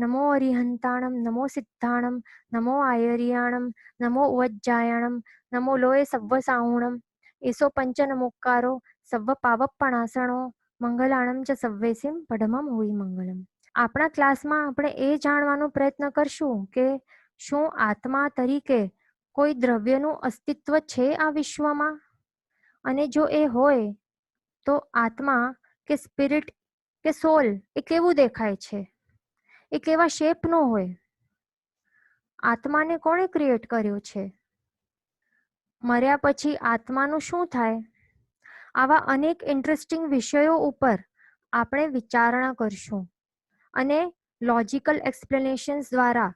नमो अरिहंताणम, नमो सिद्धाणम, नमो आयर्याणम, नमो उवज्जायाणम, नमो लोये सव्वसाहुणम, एसो पंच नमोकारो सव्व पावप्पणासणो, મંગલાણમ ચ સવ્વેસિમ પડમમ હોય મંગલમ. આપણા ક્લાસમાં આપણે એ જાણવાનો પ્રયત્ન કરશું કે શું આત્મા તરીકે કોઈ દ્રવ્યનું અસ્તિત્વ છે આ વિશ્વમાં, અને જો એ હોય તો આત્મા કે સ્પિરિટ કે સોલ એ કેવું દેખાય છે, એ કેવા શેપનો હોય, આત્માને કોણે ક્રિએટ કર્યો છે, મર્યા પછી આત્માનું શું થાય, આવા અનેક ઇન્ટરેસ્ટિંગ વિષયો ઉપર આપણે વિચારણા કરશું અને લોજિકલ એક્સપ્લેનેશન્સ દ્વારા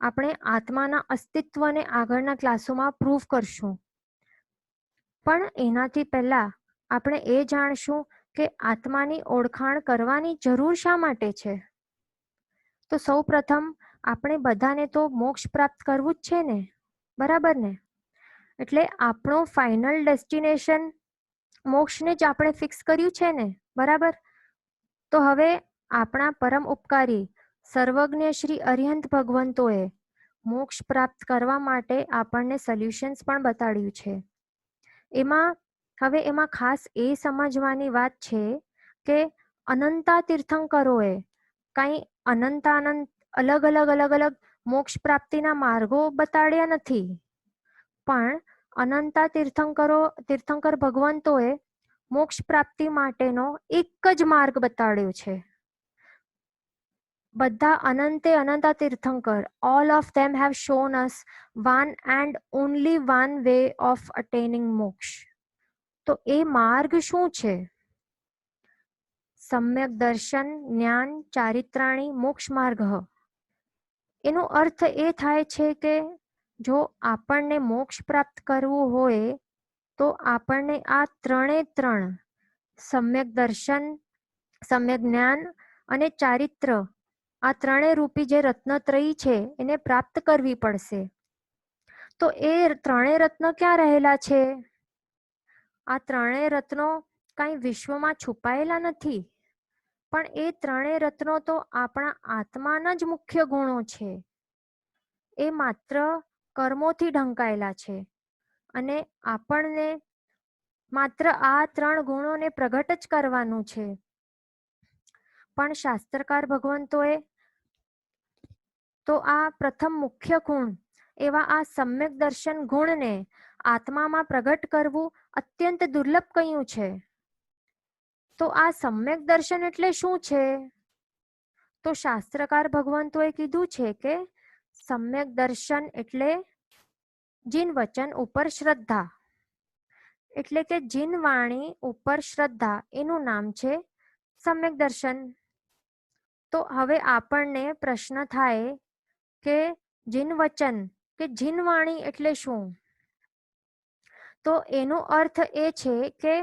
આપણે આત્માના અસ્તિત્વને આગળના ક્લાસોમાં પ્રૂવ કરશું. પણ એનાથી પહેલા આપણે એ જાણશું કે આત્માની ઓળખાણ કરવાની જરૂર શા માટે છે. તો સૌ પ્રથમ આપણે બધાને તો મોક્ષ પ્રાપ્ત કરવું જ છે ને, બરાબર ને? એટલે આપણો ફાઇનલ ડેસ્ટિનેશન મોક્ષને જ આપણે ફિક્સ કર્યું છે ને, બરાબર? તો હવે આપણા પરમ ઉપકારી સર્વજ્ઞ શ્રી અરિહંત ભગવંતોએ મોક્ષ પ્રાપ્ત કરવા માટે આપણને સોલ્યુશન્સ પણ બતાડ્યું છે. એમાં ખાસ એ સમજવાની વાત છે કે અનંતા તીર્થંકરોએ કઈ અનંત અલગ અલગ મોક્ષ પ્રાપ્તિના માર્ગો બતાડ્યા નથી, પણ અનંતા તીર્થંકર ભગવંતોએ મોક્ષ પ્રાપ્તિ માટેનો એક જ માર્ગ બતાડ્યો છે. બધા અનંતા તીર્થંકર, all of them have shown us one and only one way of attaining મોક્ષ. તો એ માર્ગ શું છે? સમ્યક દર્શન, જ્ઞાન, ચારિત્રાણી, મોક્ષ માર્ગ. એનો અર્થ એ થાય છે કે જો આપણને મોક્ષ પ્રાપ્ત કરવું હોય તો આપણને આ ત્રણ સમ્યક દર્શન, સમ્યક જ્ઞાન અને ચારિત્ર, આ ત્રણેય રૂપી જે રત્નત્રયી છે એને પ્રાપ્ત કરવી પડશે. તો એ ત્રણેય રત્ન ક્યાં રહેલા છે? આ ત્રણેય રત્નો કઈ વિશ્વમાં છુપાયેલા નથી, પણ એ ત્રણેય રત્નો તો આપણા આત્માના જ મુખ્ય ગુણો છે. એ માત્ર કર્મોથી ઢંકાયેલા છે અને આપણને માત્ર આ ત્રણ ગુણોને પ્રગટ જ કરવાનું છે. પણ શાસ્ત્રકાર ભગવંતોએ તો આ પ્રથમ મુખ્ય ગુણ એવા આ સમ્યક દર્શન ગુણને આત્મામાં પ્રગટ કરવું અત્યંત દુર્લભ કહ્યું છે. તો આ સમ્યક દર્શન એટલે શું છે? તો શાસ્ત્રકાર ભગવંતોએ કીધું છે કે સમ્યક દર્શન એટલે જીન વચન ઉપર શ્રદ્ધા, એટલે કે જીન વાણી ઉપર શ્રદ્ધા, એનું નામ છે સમ્યક દર્શન. તો હવે આપણને પ્રશ્ન થાય કે જીન વચન કે જીન વાણી એટલે શું? તો એનો અર્થ એ છે કે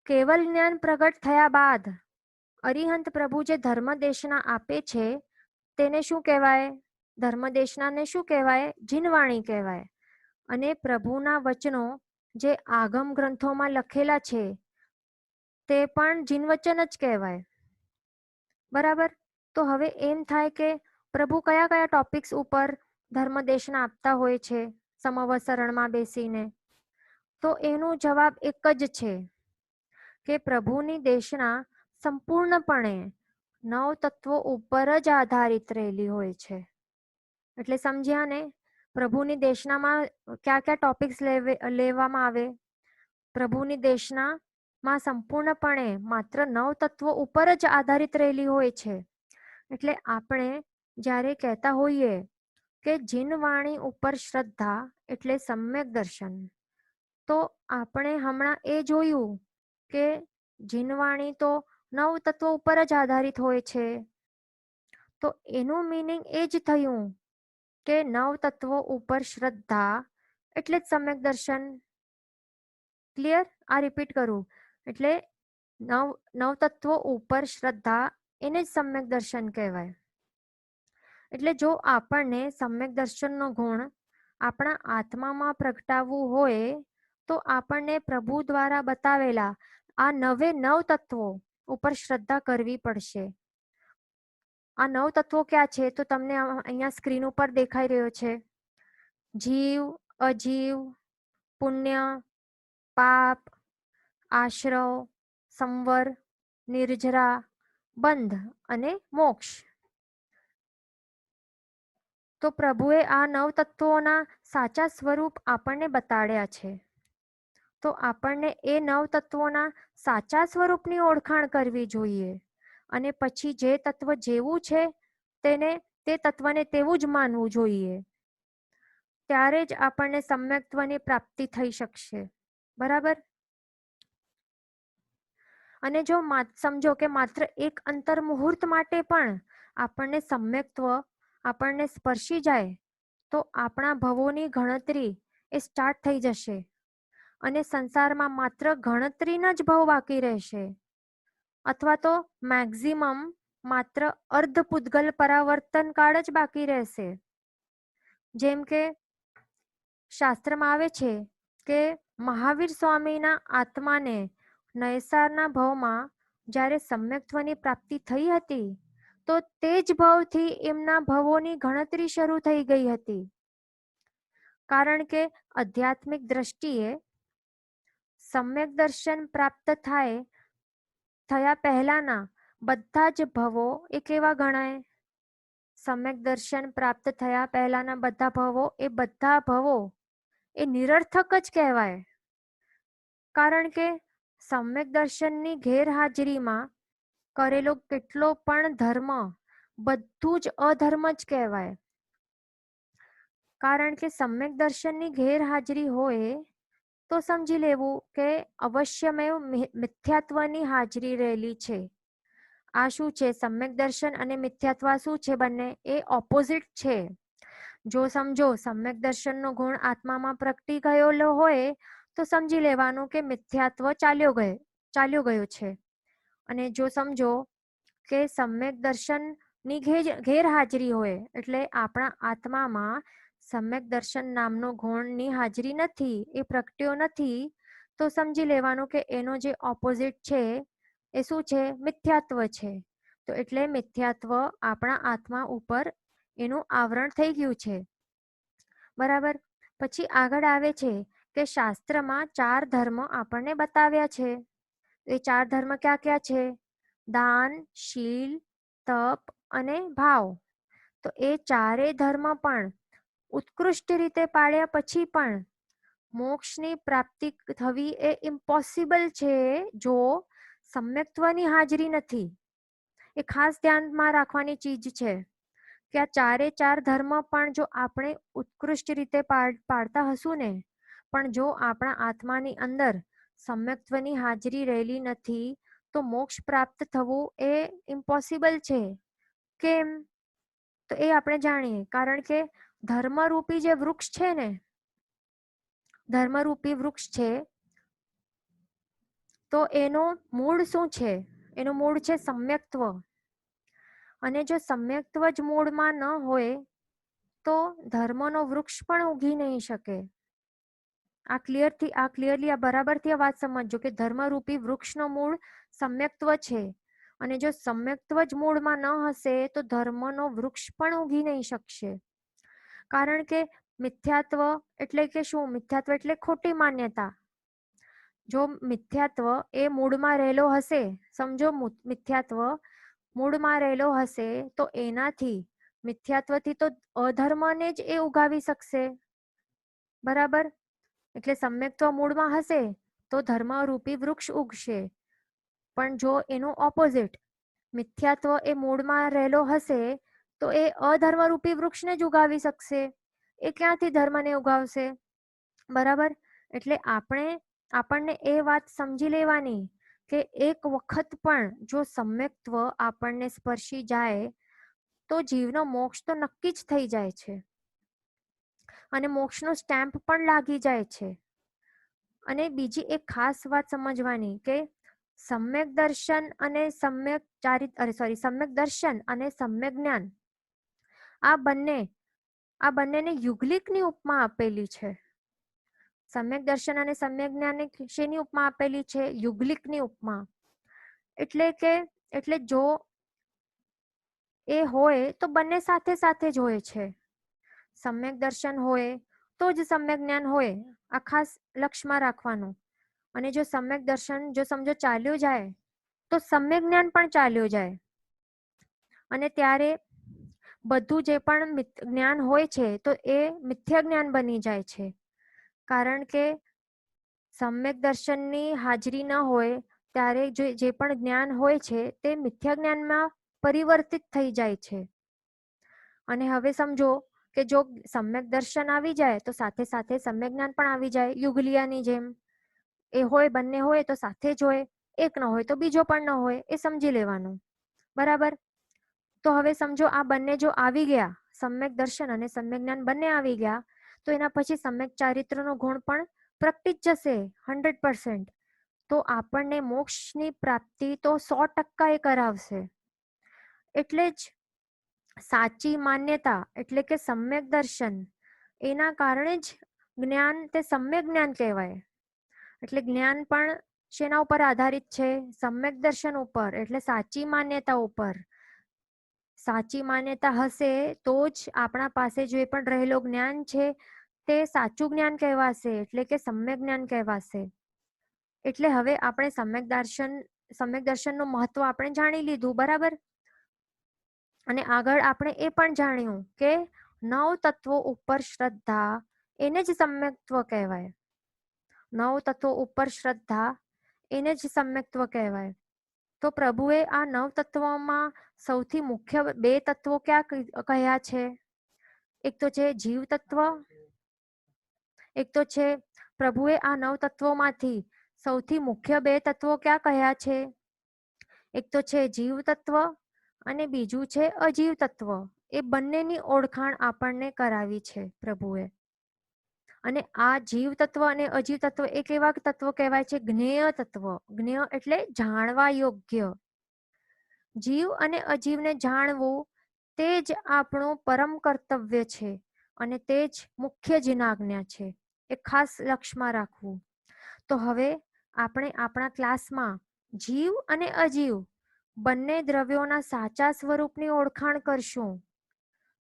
કેવલ જ્ઞાન પ્રગટ થયા બાદ અરિહંત પ્રભુ જે ધર્મ દેશના આપે છે તેને શું કહેવાય? ધર્મ દેશનાને શું કહેવાય? જીનવાણી કહેવાય. અને પ્રભુના વચનો જે આગમ ગ્રંથોમાં લખેલા છે તે પણ જીનવચન જ કહેવાય, બરાબર? તો હવે એમ થાય કે પ્રભુ કયા કયા ટોપિક્સ ઉપર ધર્મ દેશના આપતા હોય છે સમવસરણમાં બેસીને? તો એનો જવાબ એક જ છે કે પ્રભુની દેશના સંપૂર્ણપણે 9 તત્વો ઉપર જ આધારિત રહેલી હોય છે. એટલે સમજ્યા ને? પ્રભુની દેશનામાં કયા કયા ટોપિક્સ લેવામાં આવે? પ્રભુની દેશનામાં સંપૂર્ણપણે માત્ર 9 તત્વો ઉપર જ આધારિત રહેલી હોય છે. એટલે આપણે જ્યારે કહેતા હોઈએ કે જીન વાણી ઉપર શ્રદ્ધા એટલે સમ્યક દર્શન, તો આપણે હમણાં એ જોયું કે જીનવાણી તો 9 તત્વો ઉપર જ આધારિત હોય છે. તો એનું મીનિંગ એ જ થયું કે 9 તત્વો ઉપર શ્રદ્ધા એટલે જ સમ્યક દર્શન. ક્લિયર? આ રિપીટ કરું, એટલે 9 તત્વો ઉપર શ્રદ્ધા એને જ સમ્યક દર્શન કહેવાય. એટલે જો આપણને સમ્યક દર્શનનો ગુણ આપણા આત્મામાં પ્રગટાવવું હોય તો આપણને પ્રભુ દ્વારા બતાવેલા આ 9 તત્વો ઉપર શ્રદ્ધા કરવી પડશે. આ 9 તત્વો ક્યાં છે? તો તમને અહીંયા સ્ક્રીન ઉપર દેખાઈ રહ્યો છે. જીવ, અજીવ, પુણ્ય, પાપ, આશ્રવ, સંવર, નિર્જરા, બંધ અને મોક્ષ. તો પ્રભુએ આ 9 તત્વોના સાચા સ્વરૂપ આપણને બતાડ્યા છે. તો આપણને એ 9 તત્વોના સાચા સ્વરૂપની ઓળખાણ કરવી જોઈએ અને પછી જે તત્વ જેવું છે તે તત્વને તેવું જ માનવું જોઈએ. ત્યારે જ આપણને સમ્યક્ત્વની પ્રાપ્તિ થઈ શકશે. બરાબર? અને જો સમજો કે માત્ર એક અંતર મુહૂર્ત માટે પણ આપણને સમ્યક્ત્વ આપણને સ્પર્શી જાય તો આપણા ભવોની ગણતરી એ સ્ટાર્ટ થઈ જશે અને સંસારમાં માત્ર ગણતરીના જ ભવ બાકી રહેશે અથવા તો મેક્સિમમ માત્ર અર્ધ પૂતગલ પરાવર્તન કાળ જ બાકી રહેશે. જેમ કે શાસ્ત્રમાં આવે છે કે મહાવીર સ્વામીના આત્માને નયસારના ભવમાં જ્યારે સમ્યક્ત્વની પ્રાપ્તિ થઈ હતી તો તે જ ભવથી એમના ભવોની ગણતરી શરૂ થઈ ગઈ હતી. કારણ કે આધ્યાત્મિક દ્રષ્ટિએ સમ્યક દર્શન પ્રાપ્ત થયા પહેલાના બધા જ ભવો એ કેવા ગણાય? સમ્યક દર્શન પ્રાપ્ત થયા પહેલાના બધા ભવો એ નિરર્થક જ કહેવાય. કારણ કે સમ્યક દર્શનની ગેરહાજરીમાં કરેલો કેટલો પણ ધર્મ બધું જ અધર્મ જ કહેવાય. કારણ કે સમ્યક દર્શનની ગેરહાજરી હોય તો સમજી લેવું કે અવશ્યમેવ મિથ્યાત્વની હાજરી રહેલી છે. આ શું છે? સમ્યક દર્શન અને મિથ્યાત્વ શું છે? બંને એ ઓપોઝિટ છે. જો સમજો સમ્યક દર્શનનો ગુણ આત્મામાં પ્રગટી ગયેલો હોય તો સમજી લેવાનું કે મિથ્યાત્વ ચાલ્યો ગયો છે. અને જો સમજો કે સમ્યક દર્શનની ગેરહાજરી હોય એટલે આપણા આત્મામાં સમ્યક દર્શન નામનો ગુણની હાજરી નથી, એ પ્રગટ્યો નથી, તો સમજી લેવાનું કે એનો જે ઓપોઝિટ છે એ શું છે? મિથ્યાત્વ છે. તો એટલે મિથ્યાત્વ આપણા આત્મા ઉપર એનું આવરણ થઈ ગયું છે. બરાબર? પછી આગળ આવે છે કે શાસ્ત્રમાં 4 ધર્મ આપણને બતાવ્યા છે. એ 4 ધર્મ ક્યાં ક્યાં છે? દાન, શીલ, તપ અને ભાવ. તો એ 4 ધર્મ પણ ઉત્કૃષ્ટ રીતે પાળ્યા પછી પણ મોક્ષની પ્રાપ્તિ થવી એ ઇમ્પોસિબલ છે જો સમ્યક્ત્વની હાજરી નથી. એ ખાસ ધ્યાનમાં રાખવાની ચીજ છે કે આ 4 ધર્મ પણ જો આપણે ઉત્કૃષ્ટ રીતે પાળતા હશું ને, પણ જો આપણા આત્માની અંદર સમ્યક્ત્વની હાજરી રહેલી નથી તો મોક્ષ પ્રાપ્ત થવું એ ઇમ્પોસિબલ છે. કેમ? તો એ આપણે જાણીએ. કારણ કે ધર્મરૂપી જે વૃક્ષ છે ને, ધર્મરૂપી વૃક્ષ છે તો એનું મૂળ શું છે? એનું મૂળ છે સમ્યક્ત્વ. અને જો સમ્યક્ત્વ જ મૂળમાં ન હોય તો ધર્મનો વૃક્ષ પણ ઉગી નહીં શકે. આ બરાબરથી આ વાત સમજજો કે ધર્મરૂપી વૃક્ષનો મૂળ સમ્યક્ત્વ છે અને જો સમ્યક્ત્વ જ મૂળમાં ન હશે તો ધર્મનો વૃક્ષ પણ ઉગી નહીં શકશે. કારણ કે મિથ્યાત્વ એટલે કે શું? મિથ્યાત્વ એટલે ખોટી માન્યતા. જો મિથ્યાત્વ એ મૂળમાં રહેલો હશે, સમજો મિથ્યાત્વ મૂળમાં રહેલો હશે તો એનાથી મિથ્યાત્વથી તો અધર્મને જ એ ઉગાવી શકશે. બરાબર? એટલે સમ્યક્ત્વ મૂળમાં હશે તો ધર્મરૂપી વૃક્ષ ઉગશે. પણ જો એનું ઓપોઝિટ મિથ્યાત્વ એ મૂળમાં રહેલો હશે તો એ અધર્મરૂપી વૃક્ષને જ ઉગાવી શકશે. એ ક્યાંથી ધર્મને ઉગાવશે? બરાબર? એટલે આપણને એ વાત સમજી લેવાની કે એક વખત પણ જો સમ્યક્ત્વ આપણને સ્પર્શી જાય તો જીવનો મોક્ષ તો નક્કી જ થઈ જાય છે અને મોક્ષનો સ્ટેમ્પ પણ લાગી જાય છે. અને બીજી એક ખાસ વાત સમજવાની કે સમ્યક દર્શન અને સમ્યક દર્શન અને સમ્યક જ્ઞાન આ બંનેને યુગલિકની ઉપમા આપેલી છે. સમ્યક દર્શન અને સમ્યક જ્ઞાનને શેની ઉપમા આપેલી છે? યુગલિકની ઉપમા. એટલે જો એ હોય તો બંને સાથે સાથે જ હોય છે. સમ્યક દર્શન હોય તો જ સમ્યક જ્ઞાન હોય, આ ખાસ લક્ષમાં રાખવાનું. અને જો સમ્યક દર્શન જો સમજો ચાલ્યું જાય તો સમ્યક જ્ઞાન પણ ચાલ્યું જાય. અને ત્યારે બધું જે પણ જ્ઞાન હોય છે તો એ મિથ્યા જ્ઞાન બની જાય છે. કારણ કે સમ્યક દર્શનની હાજરી ન હોય ત્યારે જે પણ જ્ઞાન હોય છે તે મિથ્યા જ્ઞાનમાં પરિવર્તિત થઈ જાય છે. અને હવે સમજો કે જો સમ્યક દર્શન આવી જાય તો સાથે સાથે સમ્યક જ્ઞાન પણ આવી જાય, યુગલિયાની જેમ. એ હોય, બંને હોય તો સાથે જ હોય, એક ન હોય તો બીજો પણ ન હોય, એ સમજી લેવાનું. બરાબર? તો હવે સમજો આ બંને જો આવી ગયા, સમ્યક દર્શન અને સમ્યક જ્ઞાન બંને આવી ગયા, તો એના પછી સમ્યક ચારિત્રનો ગુણ પણ પ્રગટી જ જશે 100%. તો આપણને મોક્ષની પ્રાપ્તિ તો 100% એ કરાવશે. એટલે જ સાચી માન્યતા એટલે કે સમ્યક દર્શન, એના કારણે જ જ્ઞાન તે સમ્યક જ્ઞાન કહેવાય. એટલે જ્ઞાન પણ શેના ઉપર આધારિત છે? સમ્યક દર્શન ઉપર, એટલે સાચી માન્યતા ઉપર. સાચી માન્યતા હશે તો જ આપણા પાસે જે પણ રહેલો જ્ઞાન છે તે સાચું જ્ઞાન કહેવાશે, એટલે કે સમ્યક જ્ઞાન કહેવાશે. એટલે હવે આપણે સમ્યક દર્શનનું મહત્વ આપણે જાણી લીધું, બરાબર? અને આગળ આપણે એ પણ જાણ્યું કે 9 તત્વો ઉપર શ્રદ્ધા એને જ સમ્યક્ત્વ કહેવાય. 9 તત્વો ઉપર શ્રદ્ધા એને જ સમ્યક્ત્વ કહેવાય. તો પ્રભુએ આ 9 તત્વોમાં સૌથી મુખ્ય 2 તત્વો ક્યાં કહ્યા છે? એક તો છે જીવ તત્વ, એક તો છે પ્રભુએ આ 9 તત્વોમાંથી સૌથી મુખ્ય 2 તત્વો ક્યાં કહ્યા છે? એક તો છે જીવ તત્વ અને બીજું છે અજીવ તત્વ. એ બંનેની ઓળખાણ આપણને કરાવી છે પ્રભુએ. અને આ જીવ તત્વ અને અજીવ તત્વ એ કેવા તત્વો કહેવાય છે? જ્ઞેય તત્વ. જ્ઞેય એટલે જાણવા યોગ્ય. જીવ અને અજીવને જાણવું તે જ આપણું પરમ કર્તવ્ય છે અને તે જ મુખ્ય જીનાજ્ઞા છે. એ ખાસ લક્ષમાં રાખવું. તો હવે આપણે આપણા ક્લાસમાં જીવ અને અજીવ બંને દ્રવ્યોના સાચા સ્વરૂપની ઓળખાણ કરશું.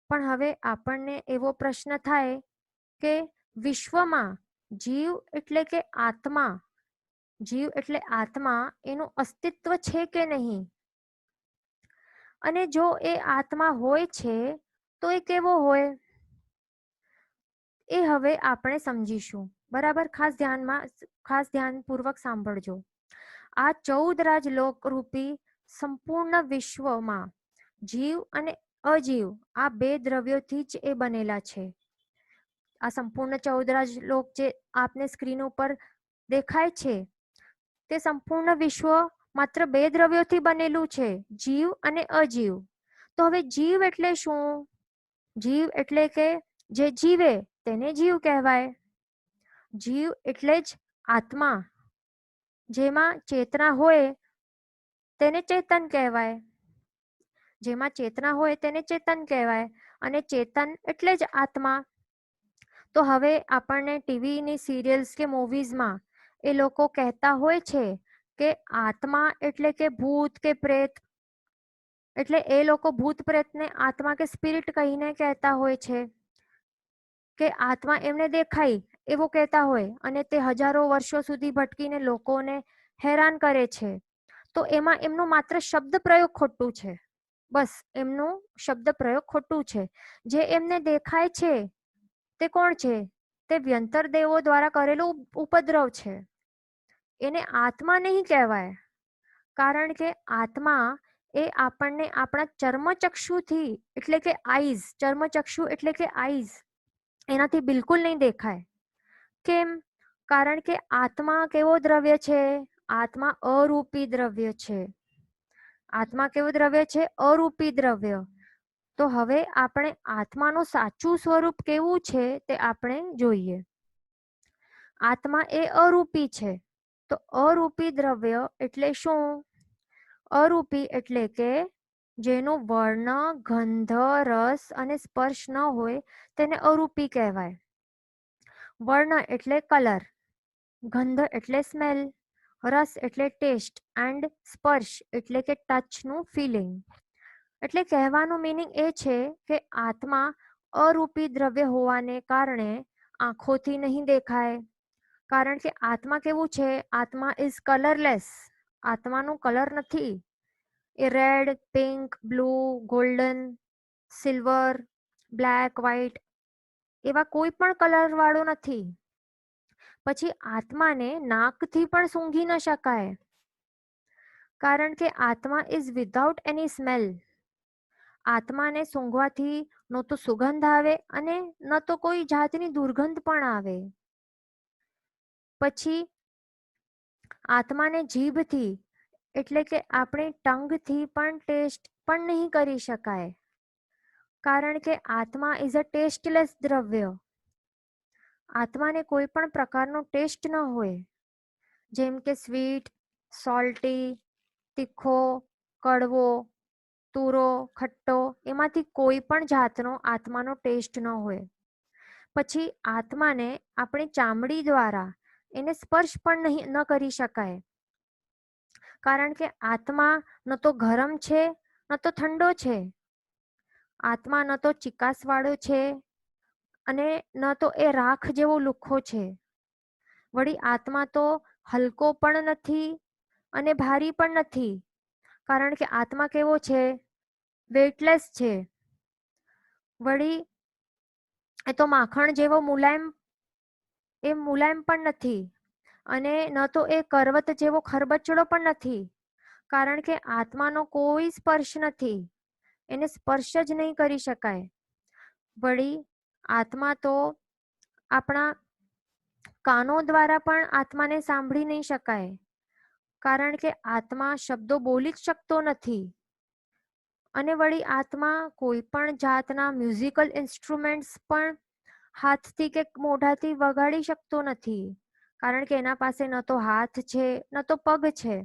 પણ હવે આપણને એવો પ્રશ્ન થાય કે વિશ્વમાં જીવ એટલે કે આત્મા, જીવ એટલે આત્મા, એનું અસ્તિત્વ છે કે નહીં? અને જો એ આત્મા હોય છે તો એ કેવો હોય? એ હવે આપણે સમજીશું. બરાબર? ખાસ ધ્યાનપૂર્વક સાંભળજો. આ 14 રાજલોક રૂપી સંપૂર્ણ વિશ્વમાં જીવ અને અજીવ આ 2 દ્રવ્યોથી જ એ બનેલા છે. આ સંપૂર્ણ 14 રાજલોક જે આપને સ્ક્રીન ઉપર દેખાય છે તે સંપૂર્ણ વિશ્વ માત્ર 2 દ્રવ્યોથી બનેલું છે, જીવ અને અજીવ. તો હવે જીવ એટલે શું? જીવ એટલે કે જે જીવે તેને જીવ કહેવાય. જીવ એટલે જ આત્મા. જેમાં ચેતના હોય તેને ચેતન કહેવાય. જેમાં ચેતના હોય તેને ચેતન કહેવાય. અને ચેતન એટલે જ આત્મા. તો હવે આપણને ટીવીની સિરિયલ્સ કે મૂવીઝમાં એ લોકો કહેતા હોય છે કે આત્મા એટલે કે ભૂત કે પ્રેત. એટલે એ લોકો ભૂત પ્રેતને આત્મા કે સ્પિરિટ કહીને કહેતા હોય છે કે આત્મા એમને દેખાય એવું કહેતા હોય અને તે હજારો વર્ષો સુધી ભટકીને લોકોને હેરાન કરે છે. તો એમાં એમનું માત્ર શબ્દ પ્રયોગ ખોટું છે. બસ એમનું શબ્દ પ્રયોગ ખોટું છે. જે એમને દેખાય છે તે કોણ છે? તે વ્યંતર દેવો દ્વારા કરેલું ઉપદ્રવ છે. એને આત્મા નહીં કહેવાય. કારણ કે આત્મા એ આપણને આપણા ચર્મચક્ષુથી એટલે કે આઈઝ, ચર્મચક્ષુ એટલે કે આઈઝ, એનાથી બિલકુલ નહીં દેખાય. કેમ? કારણ કે આત્મા કેવો દ્રવ્ય છે? આત્મા અરૂપી દ્રવ્ય છે. આત્મા કેવું દ્રવ્ય છે? અરૂપી દ્રવ્ય. તો હવે આપણે આત્માનું સાચું સ્વરૂપ કેવું છે તે આપણે જોઈએ. આત્મા એ અરૂપી છે. તો અરૂપી દ્રવ્ય એટલે શું? અરૂપી એટલે કે જેનું વર્ણ, ગંધ, રસ અને સ્પર્શ ન હોય તેને અરૂપી કહેવાય. વર્ણ એટલે કલર, ગંધ એટલે સ્મેલ, રસ એટલે ટેસ્ટ એન્ડ સ્પર્શ એટલે કે ટચનું ફિલિંગ. એટલે કહેવાનું મીનિંગ એ છે કે આત્મા અરૂપી દ્રવ્ય હોવાને કારણે આંખોથી નહીં દેખાય. કારણ કે આત્મા કેવું છે? આત્મા ઇઝ કલરલેસ. આત્માનું કલર નથી. એ red, pink, blue, golden, silver, black, white એવા કોઈ પણ કલર વાળો નથી. પછી આત્માને નાકથી પણ સૂંઘી ન શકાય, કારણ કે આત્મા ઇઝ વિધાઉટ એની સ્મેલ. આત્માને સૂંઘવાથી ન તો સુગંધ આવે અને ન તો કોઈ જાતની દુર્ગંધ પણ આવે. પછી આત્માને જીભથી એટલે કે આપણી ટંગથી પણ ટેસ્ટ પણ નહીં કરી શકાય, કારણ કે આત્મા ઇઝ અ ટેસ્ટલેસ દ્રવ્ય. આત્માને કોઈ પણ પ્રકારનો ટેસ્ટ ન હોય, જેમ કે સ્વીટ, સોલ્ટી, તીખો, કડવો, તુરો, ખટ્ટો, એમાંથી કોઈ પણ જાતનો આત્માનો ટેસ્ટ ન હોય. પછી આત્માને આપણી ચામડી દ્વારા એને સ્પર્શ પણ ન કરી શકાય, કારણ કે આત્મા ન તો ગરમ છે ન તો ઠંડો છે. આત્મા ન તો ચિકાસવાળો છે અને ન તો એ રાખ જેવો લુખ્ખો છે. વળી આત્મા તો હલકો પણ નથી અને ભારી પણ નથી, કારણ કે આત્મા કેવો છે? વેટલેસ છે. વળી એ તો માખણ જેવો મુલાયમ પણ નથી અને ન તો એ કરવત જેવો ખરબચડો પણ નથી, કારણ કે આત્માનો કોઈ સ્પર્શ નથી. એને સ્પર્શ જ નહીં કરી શકાય. વળી આત્મા તો આપણા કાનો દ્વારા પણ આત્માને સાંભળી નહીં શકાય, કારણ કે આત્મા શબ્દો બોલી જ શકતો નથી. અને વળી આત્મા કોઈ પણ જાતના મ્યુઝિકલ ઇન્સ્ટ્રુમેન્ટ્સ પણ હાથથી કે મોઢાથી વગાડી શકતો નથી, કારણ કે એના પાસે ન તો હાથ છે ન તો પગ છે.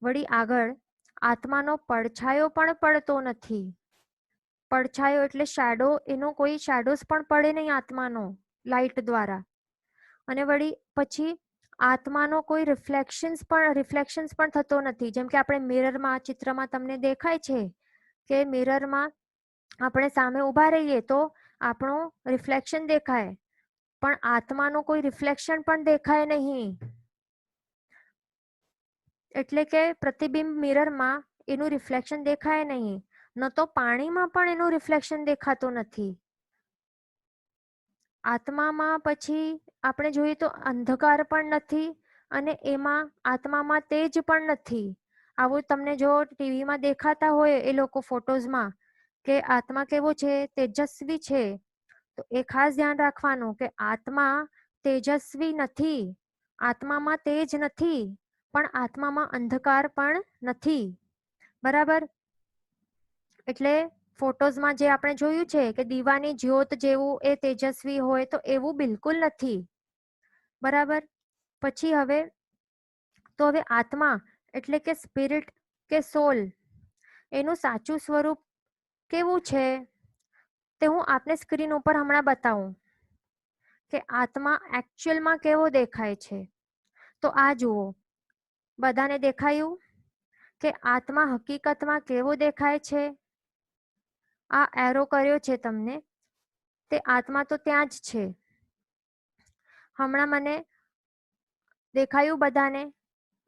વળી આગળ આત્માનો પડછાયો પણ પડતો નથી. પડછાયો એટલે શેડો, એનો કોઈ શેડોઝ પણ પડે નહીં આત્માનો લાઇટ દ્વારા. અને વળી પછી આત્માનો કોઈ રિફ્લેક્શન્સ પણ થતો નથી. જેમ કે આપણે મિરરમાં, ચિત્રમાં તમને દેખાય છે કે મિરરમાં આપણે સામે ઊભા રહીએ તો આપણું રિફ્લેક્શન દેખાય, પણ આત્માનો કોઈ રિફ્લેક્શન પણ દેખાય નહીં. એટલે કે પ્રતિબિંબ મિરરમાં એનું રિફ્લેક્શન દેખાય નહીં. ન તો પાણીમાં પણ એનું રિફ્લેક્શન દેખાતું નથી. આત્મામાં પછી આપણે જોઈએ તો અંધકાર પણ નથી અને એમાં આત્મામાં તેજ પણ નથી. આવું તમને જો ટીવીમાં દેખાતા હોય એ લોકો ફોટોઝમાં કે આત્મા કેવો છે? તેજસ્વી છે. તો એ ખાસ ધ્યાન રાખવાનું કે આત્મા તેજસ્વી નથી. આત્મામાં તેજ નથી, પણ આત્મામાં અંધકાર પણ નથી. બરાબર? એટલે ફોટોઝમાં જે આપણે જોયું છે કે દીવાની જ્યોત જેવું એ તેજસ્વી હોય, તો એવું બિલકુલ નથી. બરાબર? પછી હવે આત્મા એટલે કે સ્પિરિટ કે સોલ, એનું સાચું સ્વરૂપ કેવું છે તે હું આપને સ્ક્રીન ઉપર હમણાં બતાવું કે આત્મા એકચ્યુઅલમાં કેવો દેખાય છે. તો આ જુઓ, બધાને દેખાયું કે આત્મા હકીકતમાં કેવો દેખાય છે? આ એરો કર્યો છે તમને, તે આત્મા તો ત્યાં જ છે. હમણાં મને દેખાયું બધાને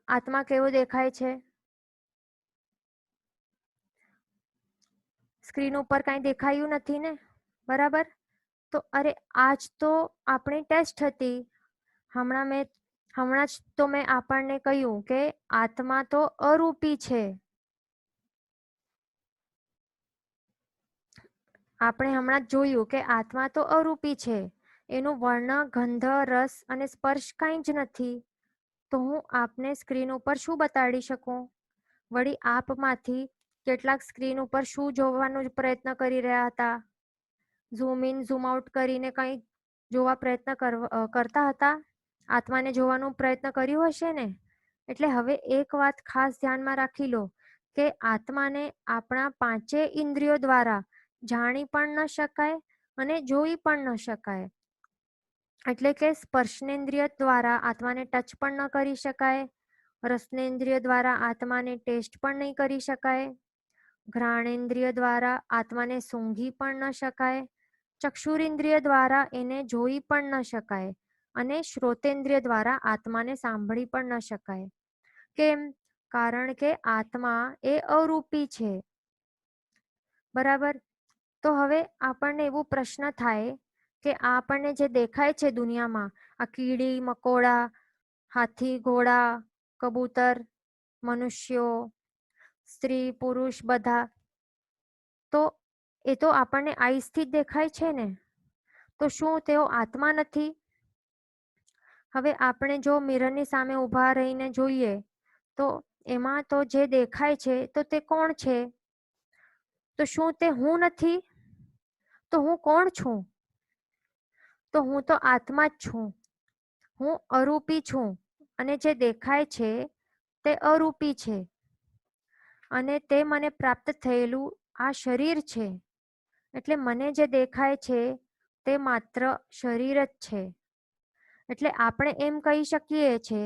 આત્મા કેવો દેખાય છે? સ્ક્રીન ઉપર કાંઈ દેખાયું નથી ને? બરાબર? તો અરે આજ તો આપણી ટેસ્ટ હતી. હમણાં જ તો મેં આપણને કહ્યું કે આત્મા તો અરૂપી છે. આપણે હમણાં જ જોયું કે આત્મા તો અરૂપી છે. એનું વર્ણ, ગંધ, રસ અને સ્પર્શ કંઈ જ નથી. તો હું આપને સ્ક્રીન ઉપર શું બતાડી શકું? વળી આપમાંથી કેટલાક સ્ક્રીન ઉપર શું જોવાનો પ્રયત્ન કરી રહ્યા હતા? ઝૂમ ઇન, ઝૂમ આઉટ કરીને કંઈ જોવા પ્રયત્ન કરતા હતા? આત્માને જોવાનો પ્રયત્ન કર્યો હશે ને? એટલે હવે એક વાત ખાસ ધ્યાનમાં રાખી લો કે આત્માને આપણા પાંચેય ઇન્દ્રિયો દ્વારા જાણી પણ ન શકાય અને જોઈ પણ ન શકાય. એટલે કે સ્પર્શનેન્દ્રિય દ્વારા આત્માને ટચ પણ ન કરી શકાય, રસનેન્દ્રિય દ્વારા આત્માને ટેસ્ટ પણ નહીં કરી શકાય, ઘ્રાણેન્દ્રિય દ્વારા આત્માને સૂંઘી પણ ન શકાય, ચક્ષુરેન્દ્રિય દ્વારા એને જોઈ પણ ન શકાય અને શ્રોતેન્દ્રિય દ્વારા આત્માને સાંભળી પણ ન શકાય. કેમ? કારણ કે આત્મા એ અરૂપી છે. બરાબર. તો હવે આપણને એવો પ્રશ્ન થાય કે આપણને જે દેખાય છે દુનિયામાં, આ કીડી મકોડા, હાથી ઘોડા, કબૂતર, મનુષ્યો, સ્ત્રી પુરુષ બધા, તો એ તો આપણને આઈસથી જ દેખાય છે ને. તો શું તેઓ આત્મા નથી? હવે આપણે જો મિરરની સામે ઊભા રહીને જોઈએ તો એમાં તો જે દેખાય છે તો તે કોણ છે? તો શું તે હું નથી? તો હું કોણ છું? તો હું તો આત્મા જ છું. હું અરૂપી છું અને જે દેખાય છે તે અરૂપી છે અને તે મને પ્રાપ્ત થયેલું આ શરીર છે. એટલે મને જે દેખાય છે તે માત્ર શરીર જ છે. એટલે આપણે એમ કહી શકીએ છે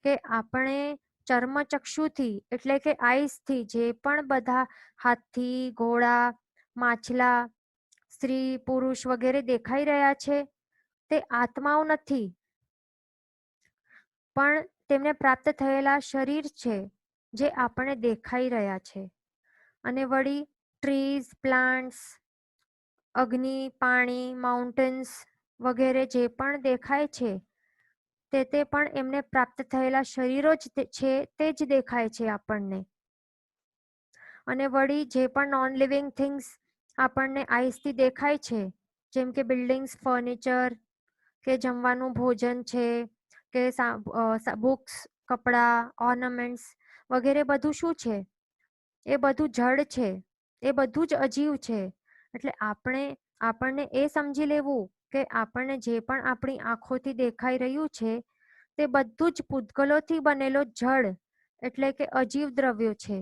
કે આપણે ચર્મચક્ષુથી એટલે કે આઈસથી જે પણ બધા હાથી ઘોડા માછલા સ્ત્રી પુરુષ વગેરે દેખાઈ રહ્યા છે તે આત્માઓ નથી, પણ તેમને પ્રાપ્ત થયેલા શરીર છે જે આપણે દેખાઈ રહ્યા છે. અને વળી ટ્રીઝ પ્લાન્ટ્સ અગ્નિ પાણી માઉન્ટેન્સ વગેરે જે પણ દેખાય છે તે પણ એમને પ્રાપ્ત થયેલા શરીરો જ છે તે જ દેખાય છે આપણને. અને વળી જે પણ નોન લિવિંગ થિંગ્સ આપણને આઈસથી દેખાય છે જેમ કે બિલ્ડિંગ્સ ફર્નિચર કે જમવાનું ભોજન છે કે બુક્સ કપડાં ઓર્નામેન્ટ્સ વગેરે બધું શું છે? એ બધું જડ છે, એ બધું જ અજીવ છે. એટલે આપણને એ સમજી લેવું કે આપણને જે પણ આપણી આંખોથી દેખાઈ રહ્યું છે તે બધું જ પૂતગલોથી બનેલો જડ એટલે કે અજીવ દ્રવ્યો છે.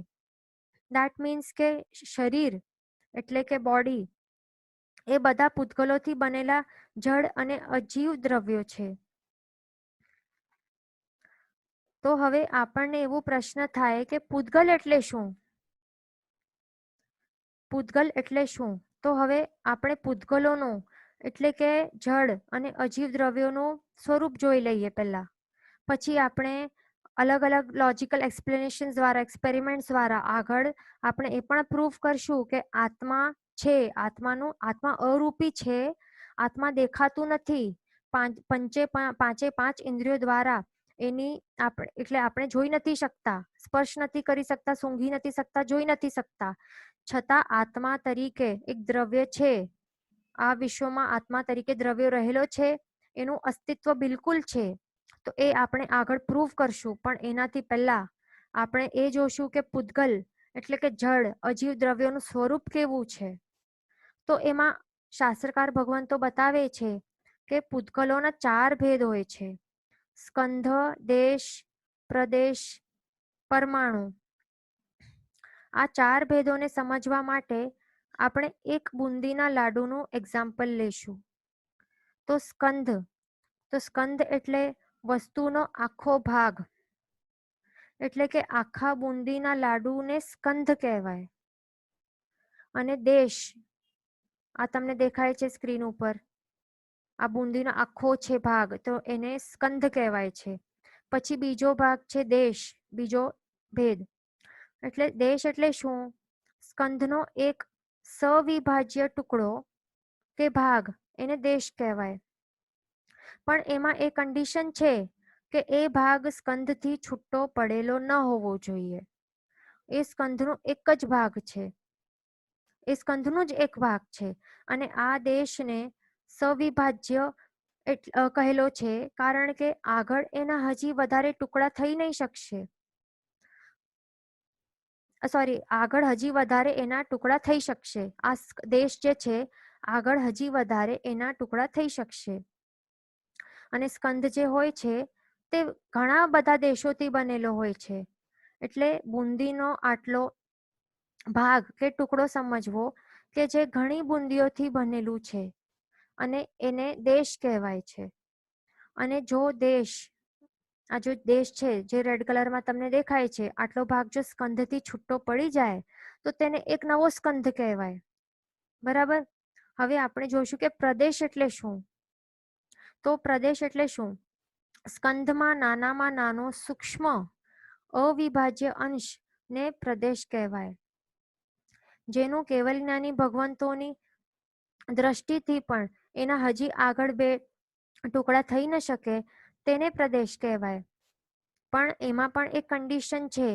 દેટ મીન્સ કે શરીર એટલે કે બોડી એ બધા પૂતગલોથી બનેલા જડ અને અજીવ દ્રવ્યો છે. તો હવે આપણને એવો પ્રશ્ન થાય કે પૂતગલ એટલે શું? પૂતગલ એટલે શું? તો હવે આપણે પૂતગલોનું એટલે કે જળ અને અજીવ દ્રવ્યોનું સ્વરૂપ જોઈ લઈએ પહેલા. પછી આપણે અલગ અલગ લોજિકલ એક્સપ્લેનેશન દ્વારા એક્સપેરિમેન્ટ દ્વારા આગળ આપણે એ પણ પ્રૂફ કરશું કે આત્મા છે, આત્મા અરૂપી છે, આત્મા દેખાતું નથી. પાંચે પાંચ ઇન્દ્રિયો દ્વારા એની એટલે આપણે જોઈ નથી શકતા, સ્પર્શ નથી કરી શકતા, સૂંઘી નથી શકતા, જોઈ નથી શકતા, છતાં આત્મા તરીકે એક દ્રવ્ય છે. આ વિશ્વમાં આત્મા તરીકે દ્રવ્ય રહેલો છે, એનું અસ્તિત્વ બિલકુલ છે. તો એ આપણે આગળ પ્રૂવ કરશું, પણ એનાથી પહેલા આપણે એ જોશું કે પૂતગલ એટલે કે જળ અજીવ દ્રવ્યોનું સ્વરૂપ કેવું છે. તો એમાં શાસ્ત્રકાર ભગવાન તો બતાવે છે કે પૂતગલોના 4 ભેદ હોય છે: સ્કંધ, દેશ, પ્રદેશ, પરમાણુ. આ 4 ભેદોને સમજવા માટે આપણે એક બુંદીના લાડુનું એક્ઝામ્પલ લેશું. તો સ્કંધ એટલે વસ્તુનો આખો ભાગ, એટલે કે આખા બુંદીના લાડુને સ્કંધ કહેવાય. અને દેશ, આ તમને દેખાય છે સ્ક્રીન ઉપર, આ બુંદીનો આખો છે ભાગ, તો એને સ્કંધ કહેવાય છે. પછી બીજો ભાગ છે દેશ, બીજો ભેદ. એટલે દેશ એટલે શું? સ્કંધનો એક સવિભાજ્ય ટુકડો કે ભાગ, એને દેશ કહેવાય. પણ એમાં એ કન્ડિશન છે કે એ ભાગ સ્કંધથી છૂટો પડેલો ન હોવો જોઈએ. એ સ્કંધનો એક જ ભાગ છે, એ સ્કંધનો જ એક ભાગ છે. અને આ દેશને સવિભાજ્ય કહેલો છે કારણ કે આગળ એના હજી વધારે ટુકડા થઈ નહીં શકશે. આગળ હજી વધારે એના ટુકડા થઈ શકશે. આ દેશ જે છે આગળ હજી વધારે એના ટુકડા થઈ શકશે. અને સ્કંધ જે હોય છે તે ઘણા બધા દેશોથી બનેલો હોય છે. એટલે બુંદીનો આટલો ભાગ કે ટુકડો સમજવો કે જે ઘણી બુંદીઓથી બનેલું છે અને એને દેશ કહેવાય છે. અને જો આ જો દેશ છે જે રેડ કલરમાં તમને દેખાય છે, આટલો ભાગ જો સ્કંધથી છૂટો પડી જાય તો તેને એક નવો સ્કંધ કહેવાય. બરાબર. હવે આપણે જોઈશું કે પ્રદેશ એટલે શું. તો પ્રદેશ એટલે શું? સ્કંધમાં નાનામાં નાનો સૂક્ષ્મ અવિભાજ્ય અંશ ને પ્રદેશ કહેવાય. જેનું કેવલ જ્ઞાની ભગવંતોની દ્રષ્ટિથી પણ એના હજી આગળ બે ટુકડા થઈ ન શકે તેને પ્રદેશ કહેવાય. પણ એમાં પણ એક કન્ડિશન છે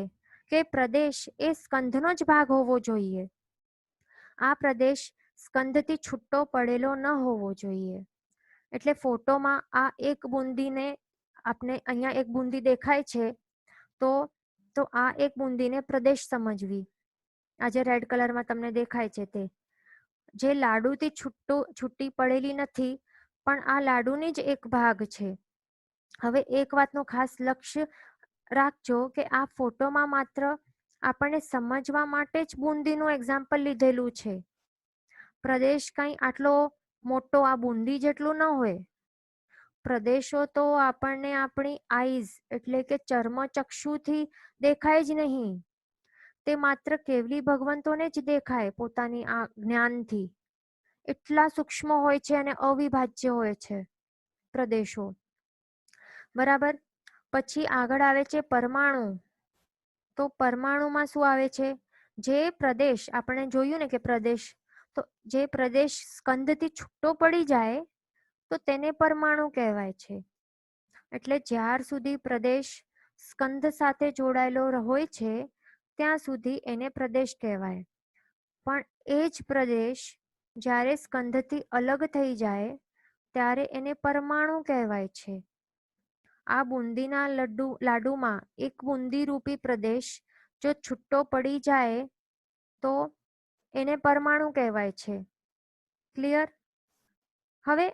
કે પ્રદેશ એ સ્કંધનો જ ભાગ હોવો જોઈએ. આ પ્રદેશ સ્કંધથી છૂટો પડેલો ન હોવો જોઈએ. એટલે ફોટોમાં આ એક બુંદીને આપણે અહીંયા એક બુંદી દેખાય છે તો આ એક બુંદીને પ્રદેશ સમજવી. આ જે રેડ કલરમાં તમને દેખાય છે તે જે લાડુથી છૂટી પડેલી નથી, પણ આ લાડુની જ એક ભાગ છે. હવે એક વાતનું ખાસ લક્ષ્ય રાખજો કે આ ફોટોમાં માત્ર આપણને સમજવા માટે જ બુંદીનું એક્ઝામ્પલ લીધેલું છે. પ્રદેશ કંઈ આટલો મોટો આ બુંદી જેટલું ન હોય. પ્રદેશો તો આપણને આપણી આઈઝ એટલે કે ચર્મચક્ષુથી દેખાય જ નહીં. તે માત્ર કેવલી ભગવંતોને જ દેખાય પોતાની આ જ્ઞાનથી. એટલા સૂક્ષ્મ હોય છે અને અવિભાજ્ય હોય છે પ્રદેશો. બરાબર. પછી આગળ આવે છે પરમાણુ. તો પરમાણુમાં શું આવે છે? જે પ્રદેશ આપણે જોયું ને કે પ્રદેશ, તો જે પ્રદેશ સ્કંદથી છૂટો પડી જાય તો તેને પરમાણુ કહેવાય છે. એટલે જ્યાર સુધી પ્રદેશ સ્કંદ સાથે જોડાયેલો હોય છે ત્યાં સુધી એને પ્રદેશ કહેવાય. પણ એ જ પ્રદેશ જ્યારે સ્કંદથી અલગ થઈ જાય ત્યારે એને પરમાણુ કહેવાય છે. આ બુંદીના લાડુમાં એક બુંદી રૂપી પ્રદેશ જો છૂટો પડી જાય તો એને પરમાણુ કહેવાય છે. ક્લિયર? હવે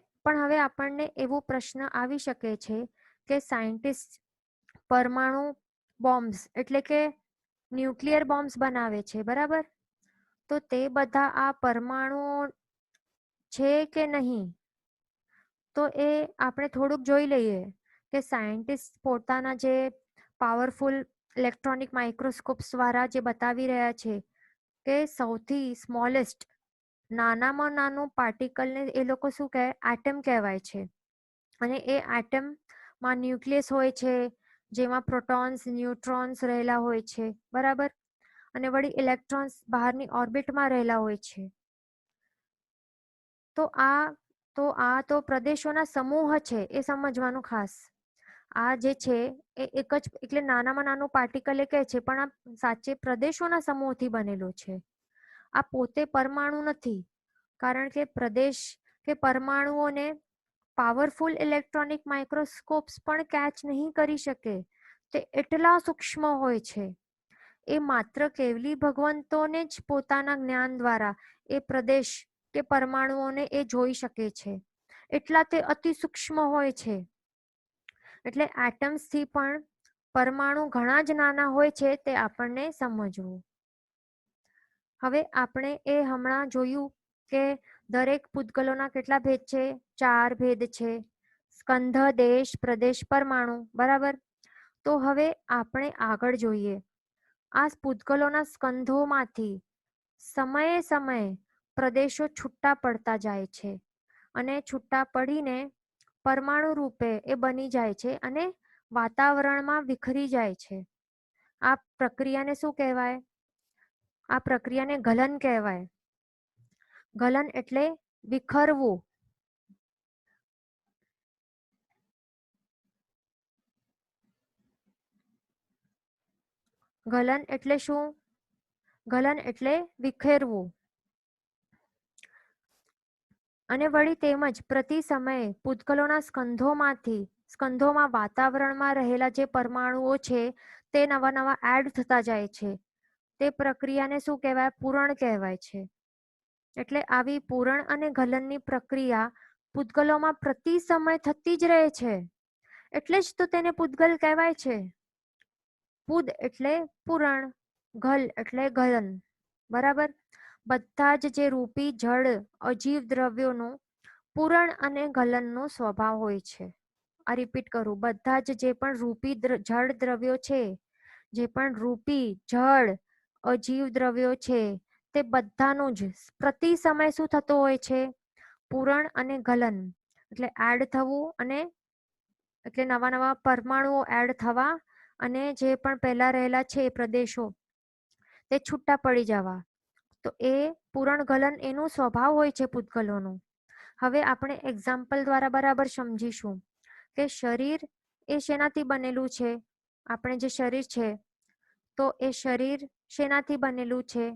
આપણને એવો પ્રશ્ન આવી શકે છે કે સાયન્ટિસ્ટ પરમાણુ બોમ્બ્સ એટલે કે ન્યુક્લિયર બોમ્બ્સ બનાવે છે, બરાબર? તો તે બધા આ પરમાણુઓ છે કે નહીં? તો એ આપણે થોડુંક જોઈ લઈએ કે સાયન્ટિસ્ટ પોતાના જે પાવરફુલ ઇલેક્ટ્રોનિક માઇક્રોસ્કોપ્સ દ્વારા જે બતાવી રહ્યા છે કે સૌથી સ્મોલેસ્ટ નાનામાં નાનું પાર્ટિકલને એ લોકો શું કહે? એટમ કહેવાય છે. અને એ એટમમાં ન્યુક્લિયસ હોય છે જેમાં પ્રોટોન્સ ન્યુટ્રોન્સ રહેલા હોય છે, બરાબર? અને વળી ઇલેક્ટ્રોન્સ બહારની ઓર્બિટમાં રહેલા હોય છે. તો પ્રદેશોના સમૂહ છે એ સમજવાનું ખાસ. આ જે છે એ એક જ એટલે નાનામાં નાનું પાર્ટિકલ કહે છે, પણ આ સાચે પ્રદેશોના સમૂહથી બનેલો છે. આ પોતે પરમાણુ નથી, કારણ કે પ્રદેશ કે પરમાણુઓને પાવરફુલ ઇલેક્ટ્રોનિક માઇક્રોસ્કોપ્સ પણ કેચ નહીં કરી શકે. તે એટલા સૂક્ષ્મ હોય છે. એ માત્ર કેવલી ભગવંતોને જ પોતાના જ્ઞાન દ્વારા એ પ્રદેશ કે પરમાણુઓને એ જોઈ શકે છે. એટલા તે અતિ સૂક્ષ્મ હોય છે. એટલે એટમ્સથી પણ પરમાણુ ઘણા જ નાના હોય છે તે આપણને સમજવું. હવે આપણે એ હમણાં જોયું કે દરેક પૂતગલોના કેટલા ભેદ છે? 4 ભેદ છે. સ્કંધ, દેશ, પ્રદેશ, પરમાણુ, બરાબર? તો હવે આપણે આગળ જોઈએ. આ પૂતગલોના સ્કંધોમાંથી સમયે સમયે પ્રદેશો છૂટા પડતા જાય છે અને છૂટા પડીને પરમાણુ રૂપે એ બની જાય છે અને વાતાવરણમાં વિખરી જાય છે. આ પ્રક્રિયાને શું કહેવાય? આ પ્રક્રિયાને ગલન કહેવાય. ગલન એટલે વિખરવું. ગલન એટલે શું? ગલન એટલે વિખેરવું. અને વળી તેમજ પ્રતિ સમયે પૂતગલોના સ્કંધોમાં વાતાવરણમાં રહેલા જે પરમાણુઓ છે તે નવા નવા એડ થતા જાય છે. તે પ્રક્રિયાને શું કહેવાય? પૂરણ કહેવાય છે. એટલે આવી પૂરણ અને ગલનની પ્રક્રિયા પૂતગલોમાં પ્રતિ સમય થતી જ રહે છે. એટલે જ તો તેને પૂતગલ કહેવાય છે. પૂદ એટલે પૂરણ, ગલ એટલે ગલન, બરાબર? બધા જ જે રૂપી જળ અજીવ દ્રવ્યોનું પૂરણ અને ગલનનો સ્વભાવ હોય છે. આ રિપીટ કરું, બધા જ જે પણ રૂપી જળ દ્રવ્યો છે, જે પણ રૂપી જળ અજીવ દ્રવ્યો છે તે બધાનું જ પ્રતિ સમય શું થતું હોય છે? પૂરણ અને ગલન, એટલે એડ થવું, અને એટલે નવા નવા પરમાણુઓ એડ થવા, અને જે પણ પહેલા રહેલા છે એ પ્રદેશો તે છૂટા પડી જવા. તો એ પૂરણ ગલન એનું સ્વભાવ હોય છે પૂતગલોનું. હવે આપણે એક્ઝામ્પલ દ્વારા બરાબર સમજીશું કે શરીર એ શેનાથી બનેલું છે. આપણે જે શરીર છે તો એ શરીર શેનાથી બનેલું છે?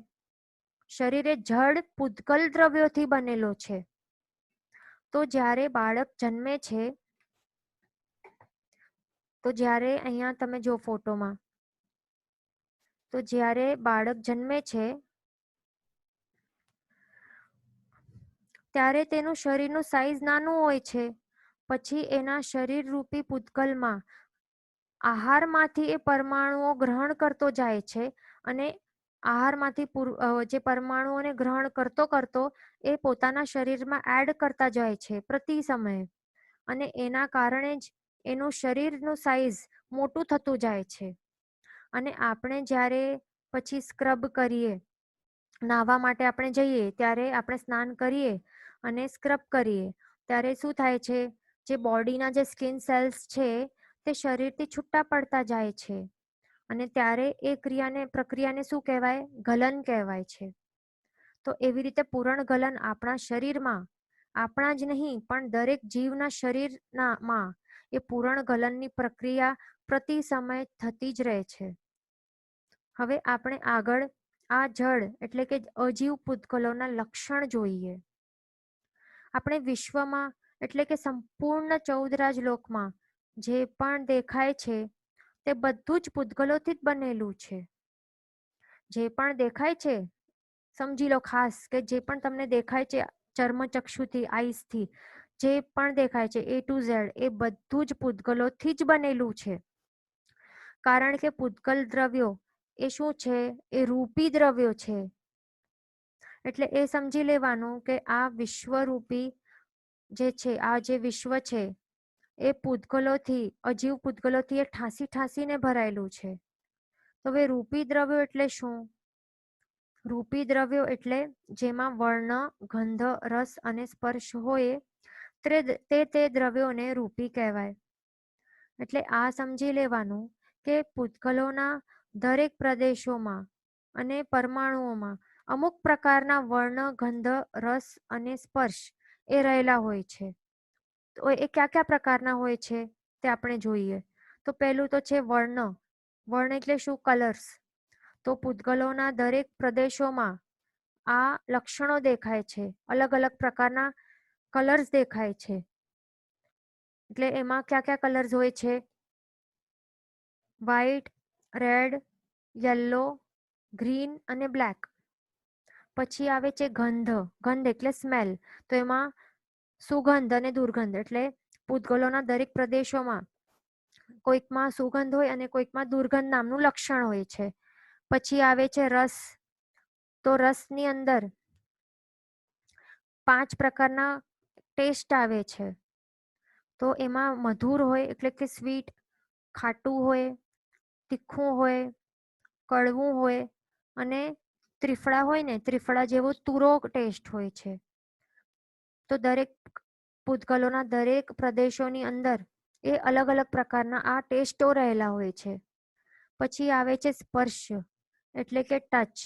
શરીર એ જડ પૂતગલ દ્રવ્યોથી બનેલો છે. તો જ્યારે બાળક જન્મે છે, તો જ્યારે અહીંયા તમે જો ફોટોમાં, તો જ્યારે બાળક જન્મે છે ત્યારે તેનું શરીરનું સાઈઝ નાનું હોય છે. પછી એના શરીર રૂપી પૂતગલમાં આહારમાંથી એ પરમાણુઓ ગ્રહણ કરતો જાય છે, અને આહારમાંથી જે પરમાણુઓને ગ્રહણ કરતો કરતો એ પોતાના શરીરમાં એડ કરતા જાય છે પ્રતિ સમયે, અને એના કારણે જ એનું શરીરનું સાઈઝ મોટું થતું જાય છે. અને આપણે જ્યારે પછી સ્ક્રબ કરીએ, નાહવા માટે આપણે જઈએ, ત્યારે આપણે સ્નાન કરીએ અને સ્ક્રબ કરીએ ત્યારે શું થાય છે? જે બોડીના જે સ્કિન સેલ્સ છે તે શરીરથી છૂટા પડતા જાય છે, અને ત્યારે એ પ્રક્રિયાને શું કહેવાય? ગલન કહેવાય છે. તો એવી રીતે પૂરણ ગલન આપણા શરીરમાં, આપણા જ નહીં પણ દરેક જીવના શરીરમાં એ પૂરણ ગલનની પ્રક્રિયા પ્રતિ સમય થતી જ રહે છે. હવે આપણે આગળ આ જડ એટલે કે અજીવ પૂતગલોના લક્ષણ જોઈએ. આપણે વિશ્વમાં એટલે કે સંપૂર્ણ 14 રાજલોકમાં જે પણ દેખાય છે તે બધું જ પૂતગલોથી જ બનેલું છે. જે પણ દેખાય છે, સમજી લો ખાસ કે જે પણ તમને દેખાય છે ચર્મચક્ષુથી, આઈસથી, જે પણ દેખાય છે A to Z એ બધું જ પૂતગલોથી જ બનેલું છે. કારણ કે પૂતગલ દ્રવ્યો એ શું છે? એ રૂપી દ્રવ્યો છે. એટલે એ સમજી લેવાનું કે આ વિશ્વરૂપી જે છે, આ જે વિશ્વ છે એ પૂતગલોથી, અજીવ પૂતગલોથી એ ઠાંસીને ભરાયેલું છે. તો હવે રૂપી દ્રવ્યો એટલે શું? રૂપી દ્રવ્યો એટલે જેમાં વર્ણ, ગંધ, રસ અને સ્પર્શ હોય તે દ્રવ્યોને રૂપી કહેવાય. એટલે આ સમજી લેવાનું કે પૂતગલોના દરેક પ્રદેશોમાં અને પરમાણુઓમાં અમુક પ્રકારના વર્ણ, ગંધ, રસ અને સ્પર્શ એ રહેલા હોય છે. તો એ કયા પ્રકારના હોય છે તે આપણે જોઈએ. તો પહેલું તો છે વર્ણ. વર્ણ એટલે શું? કલર્સ. તો પૂતગલોના દરેક પ્રદેશોમાં આ લક્ષણો દેખાય છે. અલગ અલગ પ્રકારના કલર્સ દેખાય છે. એટલે એમાં કયા કલર્સ હોય છે? વ્હાઈટ, રેડ, યલો, ગ્રીન અને બ્લેક. પછી આવે છે ગંધ. ગંધ એટલે સ્મેલ. તો એમાં સુગંધ અને દુર્ગંધ, એટલે પૂતગલોના દરેક પ્રદેશોમાં કોઈકમાં સુગંધ હોય અને કોઈકમાં દુર્ગંધ નામનું લક્ષણ હોય છે. પછી આવે છે રસ. તો રસની અંદર 5 પ્રકારના ટેસ્ટ આવે છે. તો એમાં મધુર હોય એટલે કે સ્વીટ, ખાટું હોય, તીખું હોય, કડવું હોય, અને ત્રિફળા હોય ને, ત્રિફળા જેવો તુરો ટેસ્ટ હોય છે. તો દરેક પૂતગલોના દરેક પ્રદેશોની અંદર એ અલગ અલગ પ્રકારના આ ટેસ્ટો રહેલા હોય છે. પછી આવે છે સ્પર્શ એટલે કે ટચ.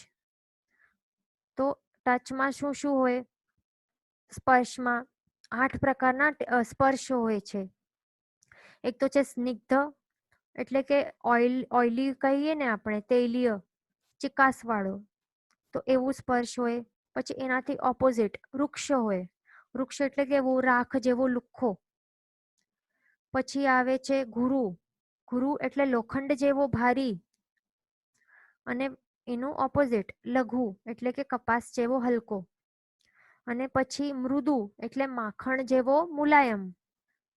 તો ટચમાં શું શું હોય? સ્પર્શમાં 8 પ્રકારના સ્પર્શ હોય છે. એક તો છે સ્નિગ્ધ એટલે કે ઓઇલી કહીએ ને આપણે, તૈલીય, ચિકાસ વાળો, તો એવું સ્પર્શ હોય. પછી એનાથી ઓપોઝિટ વૃક્ષ હોય. વૃક્ષ એટલે કેવું? રાખ જેવો લુખ્ખો. પછી આવે છે ગુરુ. ગુરુ એટલે લોખંડ જેવો ભારી, અને એનું ઓપોઝિટ લઘુ એટલે કે કપાસ જેવો હલકો. અને પછી મૃદુ એટલે માખણ જેવો મુલાયમ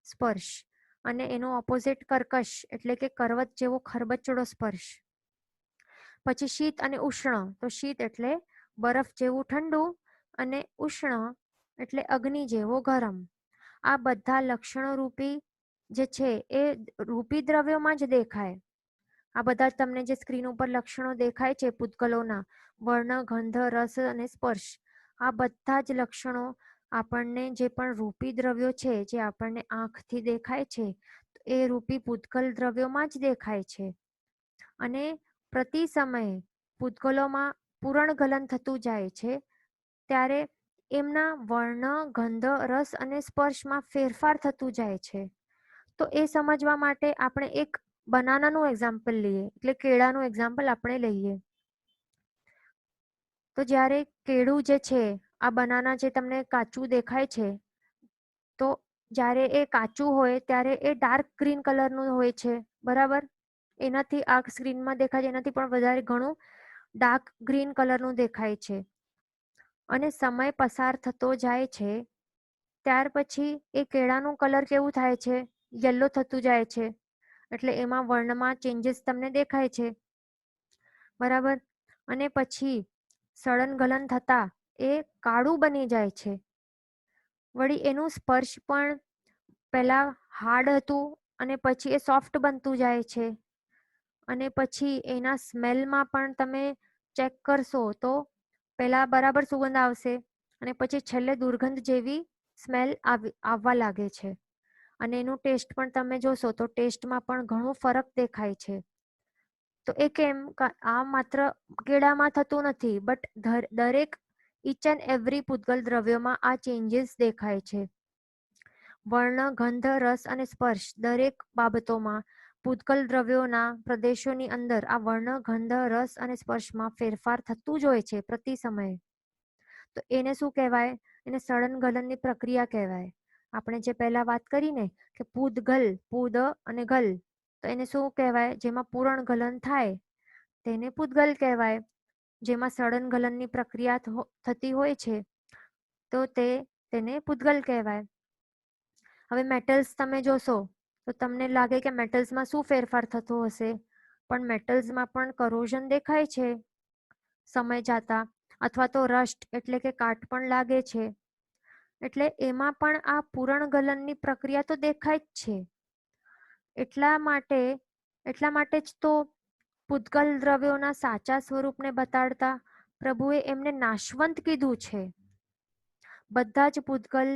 સ્પર્શ, અને એનો ઓપોઝિટ કર્કશ એટલે કે કરવત જેવો ખરબચડો સ્પર્શ. પછી શીત અને ઉષ્ણ. તો શીત એટલે બરફ જેવું ઠંડુ, અને ઉષ્ણ એટલે અગ્નિ જેવો ગરમ. આ બધા લક્ષણો રૂપી જે છે એ રૂપી દ્રવ્યોમાં જ દેખાય. આ બધા જ તમને જે સ્ક્રીન ઉપર લક્ષણો દેખાય છે પૂતગલોના, વર્ણ, ગંધ, રસ અને સ્પર્શ, આ બધા જ લક્ષણો આપણને જે પણ રૂપી દ્રવ્યો છે જે આપણને આંખથી દેખાય છે એ રૂપી પૂતગલ દ્રવ્યોમાં જ દેખાય છે. અને પ્રતિ સમયે પૂતગલોમાં પૂરણગલન થતું જાય છે ત્યારે એમના વર્ણ, ગંધ, રસ અને સ્પર્શમાં ફેરફાર થતું જાય છે. તો એ સમજવા માટે આપણે એક બનાનાનું એક્ઝામ્પલ લઈએ, એટલે કેળાનું એક્ઝામ્પલ આપણે લઈએ. તો જ્યારે કેળું જે છે, આ બનાના જે તમને કાચું દેખાય છે, તો જ્યારે એ કાચું હોય ત્યારે એ ડાર્ક ગ્રીન કલરનું હોય છે, બરાબર? એનાથી આ સ્ક્રીનમાં દેખાય છે એનાથી પણ વધારે ઘણું ડાર્ક ગ્રીન કલરનું દેખાય છે. અને સમય પસાર થતો જાય છે ત્યાર પછી એ કેળાનું કલર કેવું થાય છે? યલો થતું જાય છે. એટલે એમાં વર્ણમાં ચેન્જીસ તમને દેખાય છે, બરાબર? અને પછી સળન ગલન થતા એ કાળું બની જાય છે. વળી એનું સ્પર્શ પણ પહેલા હાર્ડ હતું અને પછી એ સોફ્ટ બનતું જાય છે. અને પછી એના સ્મેલમાં પણ તમે ચેક કરશો તો પહેલા બરાબર સુગંધ આવશે અને પછી છેલ્લે દુર્ગંધ જેવી સ્મેલ આવવા લાગે છે. અને એનું ટેસ્ટ પણ તમે જોશો તો ટેસ્ટમાં પણ ઘણો ફરક દેખાય છે. તો એ કેમ? આ માત્ર કેળામાં થતું નથી, બટ દરેક ઈચ એન્ડ એવરી પૂતગલ દ્રવ્યોમાં આ ચેન્જીસ દેખાય છે. વર્ણ, ગંધ, રસ અને સ્પર્શ દરેક બાબતોમાં પૂતગલ દ્રવ્યોના પ્રદેશોની અંદર આ વર્ણ, ગંધ, રસ અને સ્પર્શમાં ફેરફાર થતું જ હોય છે પ્રતિ સમયે. તો એને શું કહેવાય? એને સળન ગલનની પ્રક્રિયા કહેવાય. આપણે જે પહેલા વાત કરી ને કે પૂદગલ, પૂદ અને ગલ, તો એને શું કહેવાય? જેમાં પૂરણ ગલન થાય તેને પૂદગલ કહેવાય. જેમાં સળન ગલનની પ્રક્રિયા થતી હોય છે તો તેને પૂદગલ કહેવાય. હવે મેટલ્સ તમે જોશો તો તમને લાગે કે મેટલ્સમાં શું ફેરફાર થતો હશે, પણ મેટલ્સમાં પણ કરોઝન દેખાય છે સમય જાતા, અથવા તો રસ્ટ એટલે કે કાટ પણ લાગે છે. એટલે એમાં પણ આ પૂરણ ગલનની પ્રક્રિયા તો દેખાય જ છે. એટલા માટે જ તો પૂતગલ દ્રવ્યોના સાચા સ્વરૂપને બતાડતા પ્રભુએ એમને નાશવંત કીધું છે. બધા જ પૂતગલ